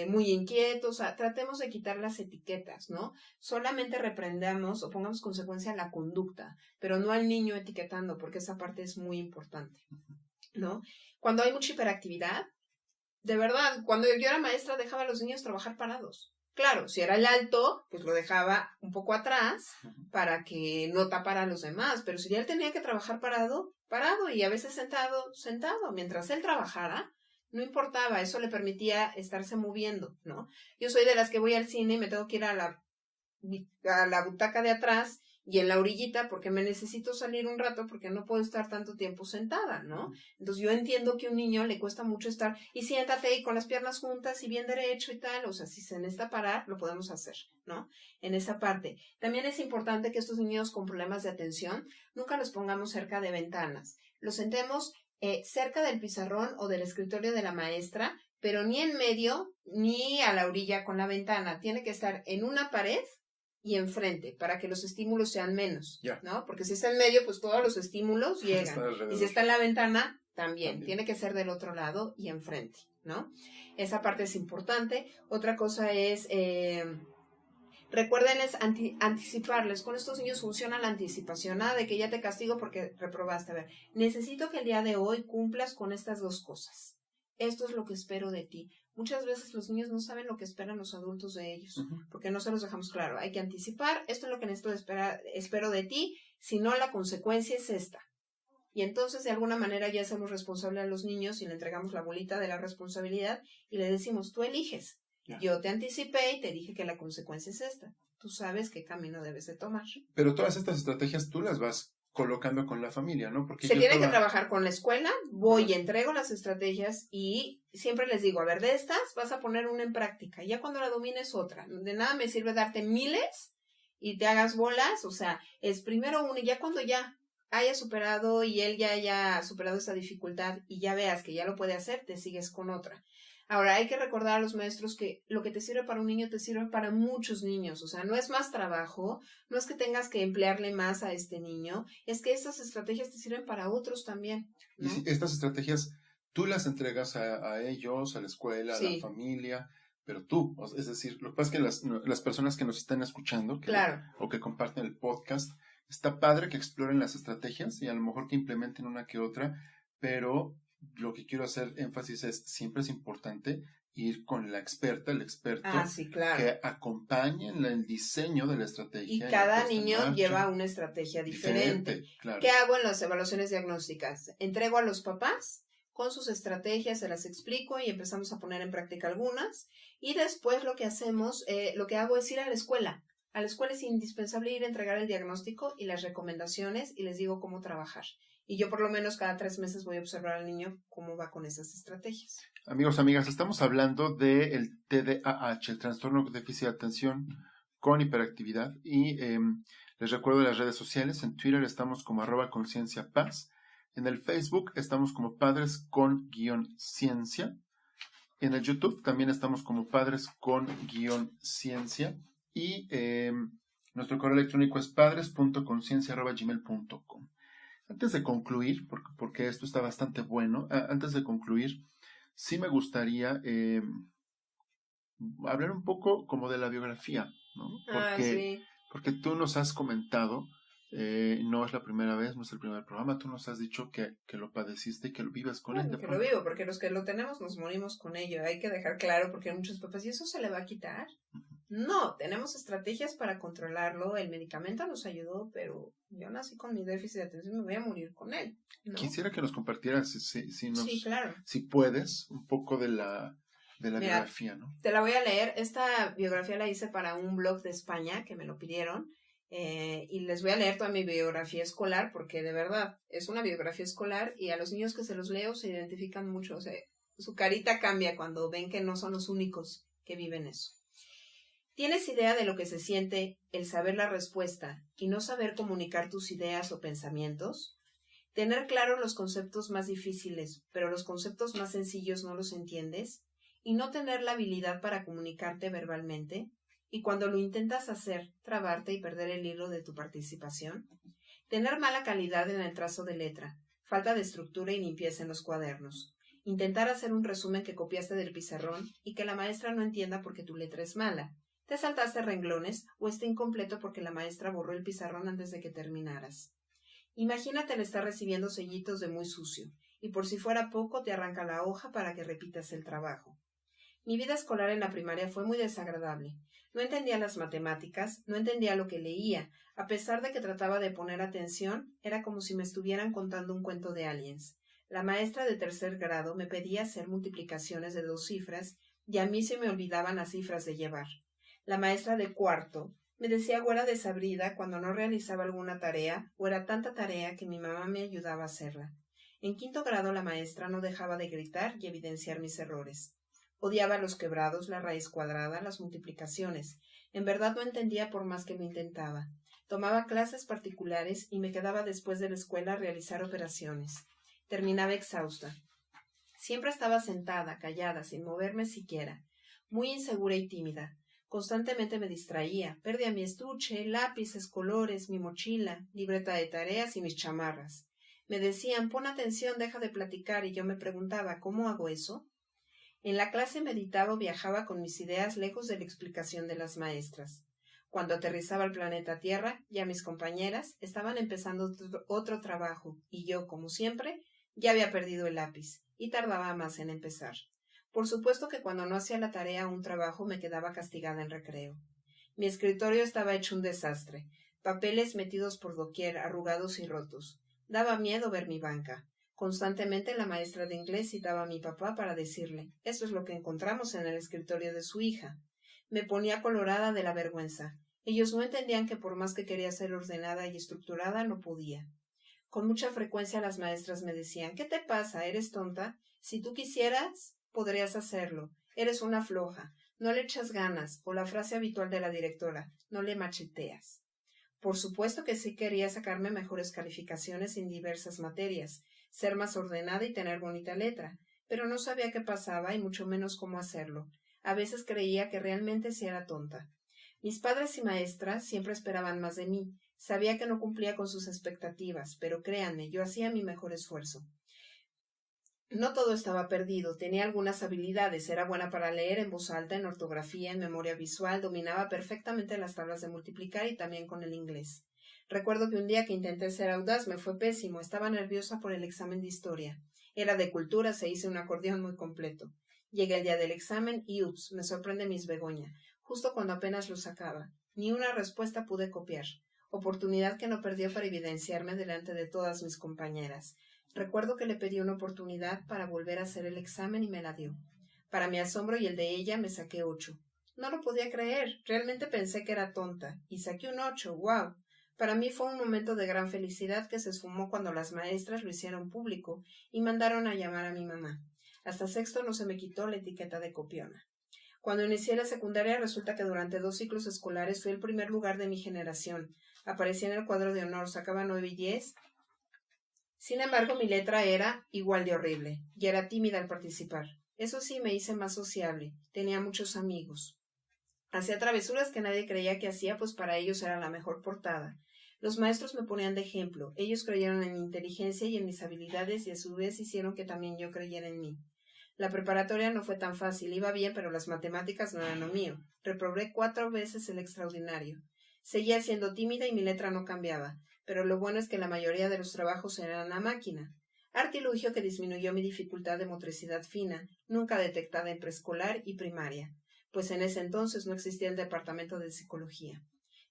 muy inquieto, o sea, tratemos de quitar las etiquetas, ¿no? Solamente reprendamos o pongamos consecuencia a la conducta, pero no al niño etiquetando, porque esa parte es muy importante, ¿no? Cuando hay mucha hiperactividad, de verdad, cuando yo era maestra dejaba a los niños trabajar parados. Claro, si era el alto, pues lo dejaba un poco atrás para que no tapara a los demás, pero si ya él tenía que trabajar parado, y a veces sentado, mientras él trabajara, no importaba, eso le permitía estarse moviendo, ¿no? Yo soy de las que voy al cine y me tengo que ir a la butaca de atrás y en la orillita porque me necesito salir un rato porque no puedo estar tanto tiempo sentada, ¿no? Entonces yo entiendo que a un niño le cuesta mucho estar y siéntate y con las piernas juntas y bien derecho y tal, o sea, si se necesita parar, lo podemos hacer, ¿no? En esa parte. También es importante que estos niños con problemas de atención nunca los pongamos cerca de ventanas. Los sentemos cerca del pizarrón o del escritorio de la maestra, pero ni en medio ni a la orilla con la ventana. Tiene que estar en una pared y enfrente, para que los estímulos sean menos, ¿no? Porque si está en medio, pues todos los estímulos llegan. Y si está en la ventana, también. Tiene que ser del otro lado y enfrente, ¿no? Esa parte es importante. Otra cosa es Recuérdenles anticiparles. Con estos niños funciona la anticipación. Nada de que ya te castigo porque reprobaste. A ver, necesito que el día de hoy cumplas con estas 2 cosas. Esto es lo que espero de ti. Muchas veces los niños no saben lo que esperan los adultos de ellos, porque no se los dejamos claro. Hay que anticipar. Esto es lo que espero de ti. Si no, la consecuencia es esta. Y entonces, de alguna manera, ya somos responsables a los niños y le entregamos la bolita de la responsabilidad y le decimos, tú eliges. Yo te anticipé y te dije que la consecuencia es esta. Tú sabes qué camino debes de tomar. Pero todas estas estrategias tú las vas colocando con la familia, ¿no? Porque se tiene que trabajar con la escuela, voy y entrego las estrategias y siempre les digo, a ver, de estas vas a poner una en práctica. Ya cuando la domines otra. De nada me sirve darte miles y te hagas bolas. O sea, es primero una y ya cuando ya haya superado y él ya haya superado esa dificultad y ya veas que ya lo puede hacer, te sigues con otra. Ahora, hay que recordar a los maestros que lo que te sirve para un niño te sirve para muchos niños. O sea, no es más trabajo, no es que tengas que emplearle más a este niño, es que estas estrategias te sirven para otros también, ¿no? Y si estas estrategias tú las entregas a ellos, a la escuela, a la familia, pero tú, es decir, lo que pasa es que las personas que nos están escuchando o que comparten el podcast, está padre que exploren las estrategias y a lo mejor que implementen una que otra, pero lo que quiero hacer énfasis es, siempre es importante ir con la experta, el experto, que acompañe en el diseño de la estrategia. Y cada niño lleva una estrategia diferente. Claro. ¿Qué hago en las evaluaciones diagnósticas? Entrego a los papás con sus estrategias, se las explico y empezamos a poner en práctica algunas. Y después lo que hacemos, lo que hago es ir a la escuela. A la escuela es indispensable ir a entregar el diagnóstico y las recomendaciones y les digo cómo trabajar. Y yo por lo menos cada 3 meses voy a observar al niño cómo va con esas estrategias. Amigos, amigas, estamos hablando del TDAH, el trastorno de déficit de atención con hiperactividad. Y les recuerdo las redes sociales. En Twitter estamos como @concienciapaz. En el Facebook estamos como Padres con _ciencia. En el YouTube también estamos como Padres con _ciencia. Y nuestro correo electrónico es padres.conciencia@gmail.com. Antes de concluir, porque esto está bastante bueno, antes de concluir, sí me gustaría hablar un poco como de la biografía, ¿no? Porque tú nos has comentado, no es la primera vez, no es el primer programa, tú nos has dicho que lo padeciste y que lo vives con él. Que lo vivo, porque los que lo tenemos nos morimos con ello. Hay que dejar claro, porque hay muchos papás, ¿y eso se le va a quitar? No, tenemos estrategias para controlarlo. El medicamento nos ayudó, pero yo nací con mi déficit de atención, me voy a morir con él, ¿no? Quisiera que nos compartieras, sí, claro. Si puedes, un poco de la biografía, ¿no? Te la voy a leer. Esta biografía la hice para un blog de España que me lo pidieron. Y les voy a leer toda mi biografía escolar porque de verdad es una biografía escolar y a los niños que se los leo se identifican mucho. O sea, su carita cambia cuando ven que no son los únicos que viven eso. ¿Tienes idea de lo que se siente el saber la respuesta y no saber comunicar tus ideas o pensamientos? Tener claro los conceptos más difíciles, pero los conceptos más sencillos no los entiendes, y no tener la habilidad para comunicarte verbalmente, y cuando lo intentas hacer, trabarte y perder el hilo de tu participación. Tener mala calidad en el trazo de letra, falta de estructura y limpieza en los cuadernos. Intentar hacer un resumen que copiaste del pizarrón y que la maestra no entienda porque tu letra es mala. Te saltaste renglones o está incompleto porque la maestra borró el pizarrón antes de que terminaras. Imagínate el estar recibiendo sellitos de muy sucio y por si fuera poco te arranca la hoja para que repitas el trabajo. Mi vida escolar en la primaria fue muy desagradable. No entendía las matemáticas, no entendía lo que leía. A pesar de que trataba de poner atención, era como si me estuvieran contando un cuento de aliens. La maestra de 3er grado me pedía hacer multiplicaciones de 2 cifras y a mí se me olvidaban las cifras de llevar. La maestra de 4º me decía güera desabrida cuando no realizaba alguna tarea o era tanta tarea que mi mamá me ayudaba a hacerla. En 5º grado la maestra no dejaba de gritar y evidenciar mis errores. Odiaba los quebrados, la raíz cuadrada, las multiplicaciones. En verdad no entendía por más que lo intentaba. Tomaba clases particulares y me quedaba después de la escuela a realizar operaciones. Terminaba exhausta. Siempre estaba sentada, callada, sin moverme siquiera, muy insegura y tímida. Constantemente me distraía, perdía mi estuche, lápices, colores, mi mochila, libreta de tareas y mis chamarras. Me decían, pon atención, deja de platicar, y yo me preguntaba, ¿cómo hago eso? En la clase meditaba o viajaba con mis ideas lejos de la explicación de las maestras. Cuando aterrizaba el planeta Tierra, ya mis compañeras estaban empezando otro trabajo y yo, como siempre, ya había perdido el lápiz y tardaba más en empezar. Por supuesto que cuando no hacía la tarea o un trabajo me quedaba castigada en recreo. Mi escritorio estaba hecho un desastre, papeles metidos por doquier, arrugados y rotos. Daba miedo ver mi banca. Constantemente la maestra de inglés citaba a mi papá para decirle: «Eso es lo que encontramos en el escritorio de su hija». Me ponía colorada de la vergüenza. Ellos no entendían que por más que quería ser ordenada y estructurada, no podía. Con mucha frecuencia las maestras me decían: «¿Qué te pasa? ¿Eres tonta? Si tú quisieras, podrías hacerlo. Eres una floja. No le echas ganas», o la frase habitual de la directora: «No le macheteas». Por supuesto que sí quería sacarme mejores calificaciones en diversas materias, ser más ordenada y tener bonita letra, pero no sabía qué pasaba y mucho menos cómo hacerlo. A veces creía que realmente sí era tonta. Mis padres y maestras siempre esperaban más de mí. Sabía que no cumplía con sus expectativas, pero créanme, yo hacía mi mejor esfuerzo. No todo estaba perdido, tenía algunas habilidades, era buena para leer en voz alta, en ortografía, en memoria visual, dominaba perfectamente las tablas de multiplicar y también con el inglés. Recuerdo que un día que intenté ser audaz me fue pésimo, estaba nerviosa por el examen de historia. Era de cultura, se hizo un acordeón muy completo. Llegué el día del examen y ups, me sorprende Miss Begoña, justo cuando apenas lo sacaba. Ni una respuesta pude copiar, oportunidad que no perdió para evidenciarme delante de todas mis compañeras. Recuerdo que le pedí una oportunidad para volver a hacer el examen y me la dio. Para mi asombro y el de ella me saqué 8. No lo podía creer, realmente pensé que era tonta, y saqué un 8, ¡guau! Para mí fue un momento de gran felicidad que se esfumó cuando las maestras lo hicieron público y mandaron a llamar a mi mamá. Hasta sexto no se me quitó la etiqueta de copiona. Cuando inicié la secundaria resulta que durante 2 ciclos escolares fui el primer lugar de mi generación. Aparecí en el cuadro de honor, sacaba 9 y 10. Sin embargo, mi letra era igual de horrible, y era tímida al participar. Eso sí, me hice más sociable, tenía muchos amigos. Hacía travesuras que nadie creía que hacía, pues para ellos era la mejor portada. Los maestros me ponían de ejemplo, ellos creyeron en mi inteligencia y en mis habilidades y a su vez hicieron que también yo creyera en mí. La preparatoria no fue tan fácil, iba bien, pero las matemáticas no eran lo mío. Reprobé 4 veces el extraordinario. Seguía siendo tímida y mi letra no cambiaba, pero lo bueno es que la mayoría de los trabajos eran a máquina. Artilugio que disminuyó mi dificultad de motricidad fina, nunca detectada en preescolar y primaria, pues en ese entonces no existía el departamento de psicología.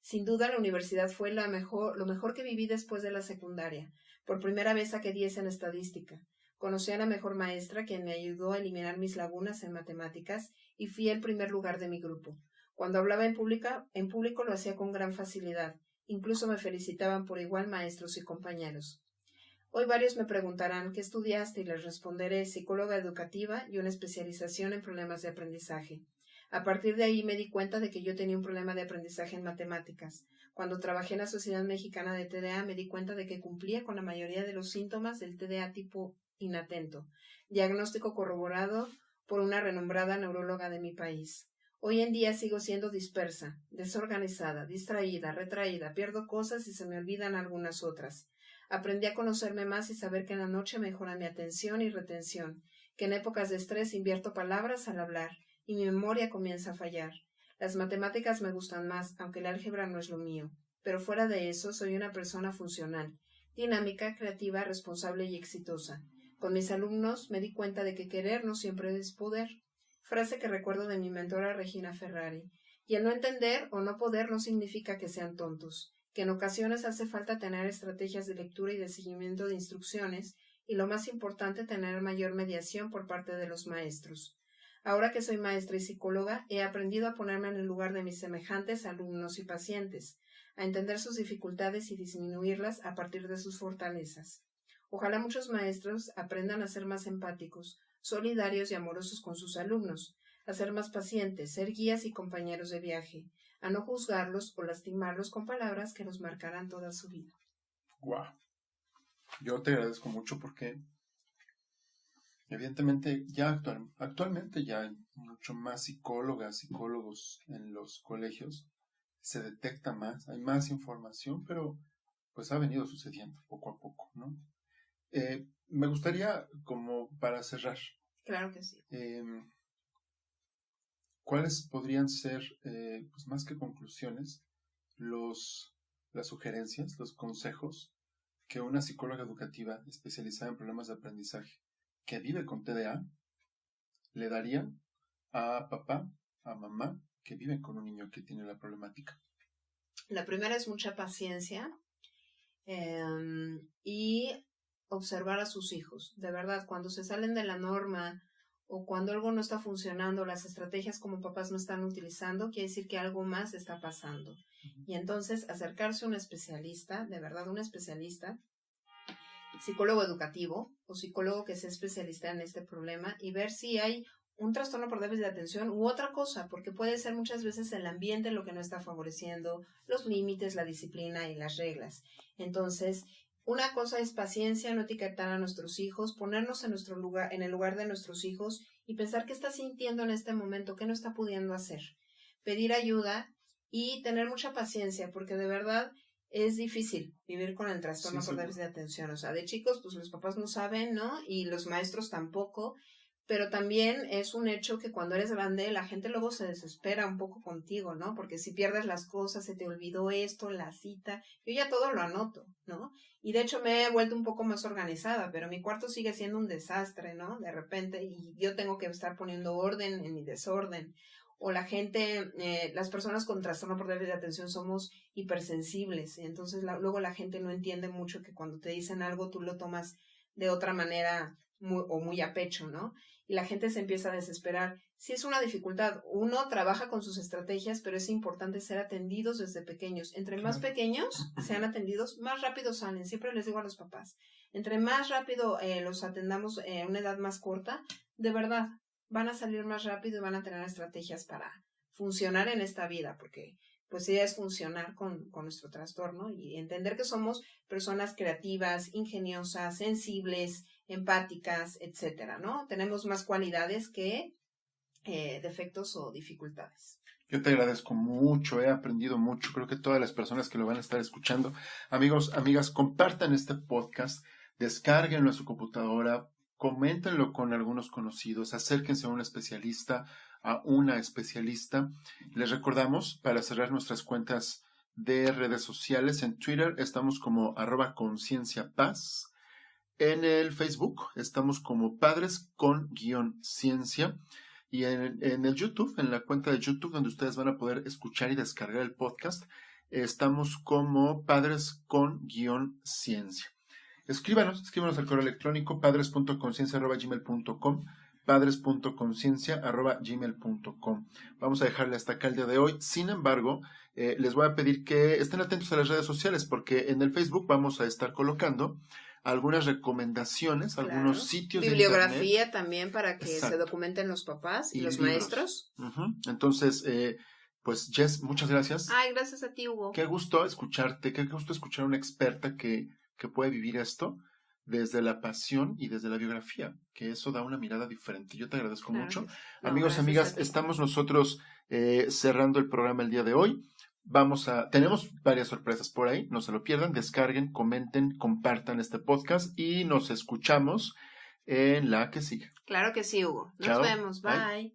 Sin duda, la universidad fue lo mejor que viví después de la secundaria. Por primera vez saqué 10 en estadística. Conocí a la mejor maestra, quien me ayudó a eliminar mis lagunas en matemáticas, y fui el primer lugar de mi grupo. Cuando hablaba en público lo hacía con gran facilidad. Incluso me felicitaban por igual maestros y compañeros. Hoy varios me preguntarán ¿qué estudiaste? Y les responderé psicóloga educativa y una especialización en problemas de aprendizaje. A partir de ahí me di cuenta de que yo tenía un problema de aprendizaje en matemáticas. Cuando trabajé en la Sociedad Mexicana de TDA me di cuenta de que cumplía con la mayoría de los síntomas del TDA tipo inatento, diagnóstico corroborado por una renombrada neuróloga de mi país. Hoy en día sigo siendo dispersa, desorganizada, distraída, retraída, pierdo cosas y se me olvidan algunas otras. Aprendí a conocerme más y saber que en la noche mejora mi atención y retención, que en épocas de estrés invierto palabras al hablar y mi memoria comienza a fallar. Las matemáticas me gustan más, aunque el álgebra no es lo mío, pero fuera de eso soy una persona funcional, dinámica, creativa, responsable y exitosa. Con mis alumnos me di cuenta de que querer no siempre es poder. Frase que recuerdo de mi mentora Regina Ferrari. Y el no entender o no poder no significa que sean tontos, que en ocasiones hace falta tener estrategias de lectura y de seguimiento de instrucciones, y lo más importante, tener mayor mediación por parte de los maestros. Ahora que soy maestra y psicóloga, he aprendido a ponerme en el lugar de mis semejantes alumnos y pacientes, a entender sus dificultades y disminuirlas a partir de sus fortalezas. Ojalá muchos maestros aprendan a ser más empáticos, solidarios y amorosos con sus alumnos, a ser más pacientes, ser guías y compañeros de viaje, a no juzgarlos o lastimarlos con palabras que los marcarán toda su vida. Wow. Yo te agradezco mucho porque evidentemente ya actualmente ya hay mucho más psicólogos en los colegios, se detecta más, hay más información, pero pues ha venido sucediendo poco a poco, ¿no? Me gustaría, como para cerrar, Claro que sí. ¿cuáles podrían ser, pues más que conclusiones, las sugerencias, los consejos que una psicóloga educativa especializada en problemas de aprendizaje que vive con TDA le daría a papá, a mamá que viven con un niño que tiene la problemática? La primera es mucha paciencia y observar a sus hijos. De verdad, cuando se salen de la norma o cuando algo no está funcionando, las estrategias como papás no están utilizando, quiere decir que algo más está pasando. Y entonces acercarse a un especialista, de verdad un especialista, psicólogo educativo o psicólogo que sea especialista en este problema y ver si hay un trastorno por déficit de atención u otra cosa, porque puede ser muchas veces el ambiente lo que no está favoreciendo, los límites, la disciplina y las reglas. Entonces, una cosa es paciencia, no etiquetar a nuestros hijos, ponernos en nuestro lugar, en el lugar de nuestros hijos y pensar qué está sintiendo en este momento, qué no está pudiendo hacer. Pedir ayuda y tener mucha paciencia, porque de verdad es difícil vivir con el trastorno por déficit de atención. O sea, de chicos, pues los papás no saben, ¿no? Y los maestros tampoco. Pero también es un hecho que cuando eres grande, la gente luego se desespera un poco contigo, ¿no? Porque si pierdes las cosas, se te olvidó esto, la cita. Yo ya todo lo anoto, ¿no? Y de hecho me he vuelto un poco más organizada, pero mi cuarto sigue siendo un desastre, ¿no? De repente, y yo tengo que estar poniendo orden en mi desorden. O la gente, las personas con trastorno por déficit de atención somos hipersensibles. Y entonces luego la gente no entiende mucho que cuando te dicen algo tú lo tomas de otra manera muy a pecho, ¿no? Y la gente se empieza a desesperar. Sí es una dificultad. Uno trabaja con sus estrategias, pero es importante ser atendidos desde pequeños. Entre más pequeños sean atendidos, más rápido salen. Siempre les digo a los papás, entre más rápido los atendamos en una edad más corta, de verdad, van a salir más rápido y van a tener estrategias para funcionar en esta vida, porque pues sí es funcionar con nuestro trastorno y entender que somos personas creativas, ingeniosas, sensibles, empáticas, etcétera, ¿no? Tenemos más cualidades que defectos o dificultades. Yo te agradezco mucho, he aprendido mucho, creo que todas las personas que lo van a estar escuchando, amigos, amigas, compartan este podcast, descárguenlo a su computadora, coméntenlo con algunos conocidos, acérquense a un especialista, a una especialista. Les recordamos, para cerrar nuestras cuentas de redes sociales, en Twitter estamos como @concienciapaz, en el Facebook estamos como Padres con Ciencia, y en el YouTube, en la cuenta de YouTube donde ustedes van a poder escuchar y descargar el podcast, estamos como Padres con Ciencia. Escríbanos al correo electrónico padres.conciencia@gmail.com, padres.conciencia@gmail.com. Vamos a dejarle hasta acá el día de hoy. Sin embargo, les voy a pedir que estén atentos a las redes sociales, porque en el Facebook vamos a estar colocando algunas recomendaciones, claro, algunos sitios bibliografía de internet también para que Exacto. se documenten los papás y los libros. maestros. Entonces, pues Jess, muchas gracias. Ay, gracias a ti, Hugo. Qué gusto escucharte, qué gusto escuchar a una experta que puede vivir esto desde la pasión y desde la biografía, que eso da una mirada diferente. Yo te agradezco mucho. Amigos, amigas, estamos nosotros cerrando el programa el día de hoy. Tenemos varias sorpresas por ahí, no se lo pierdan, descarguen, comenten, compartan este podcast y nos escuchamos en la que sigue. Claro que sí, Hugo. Nos vemos, bye.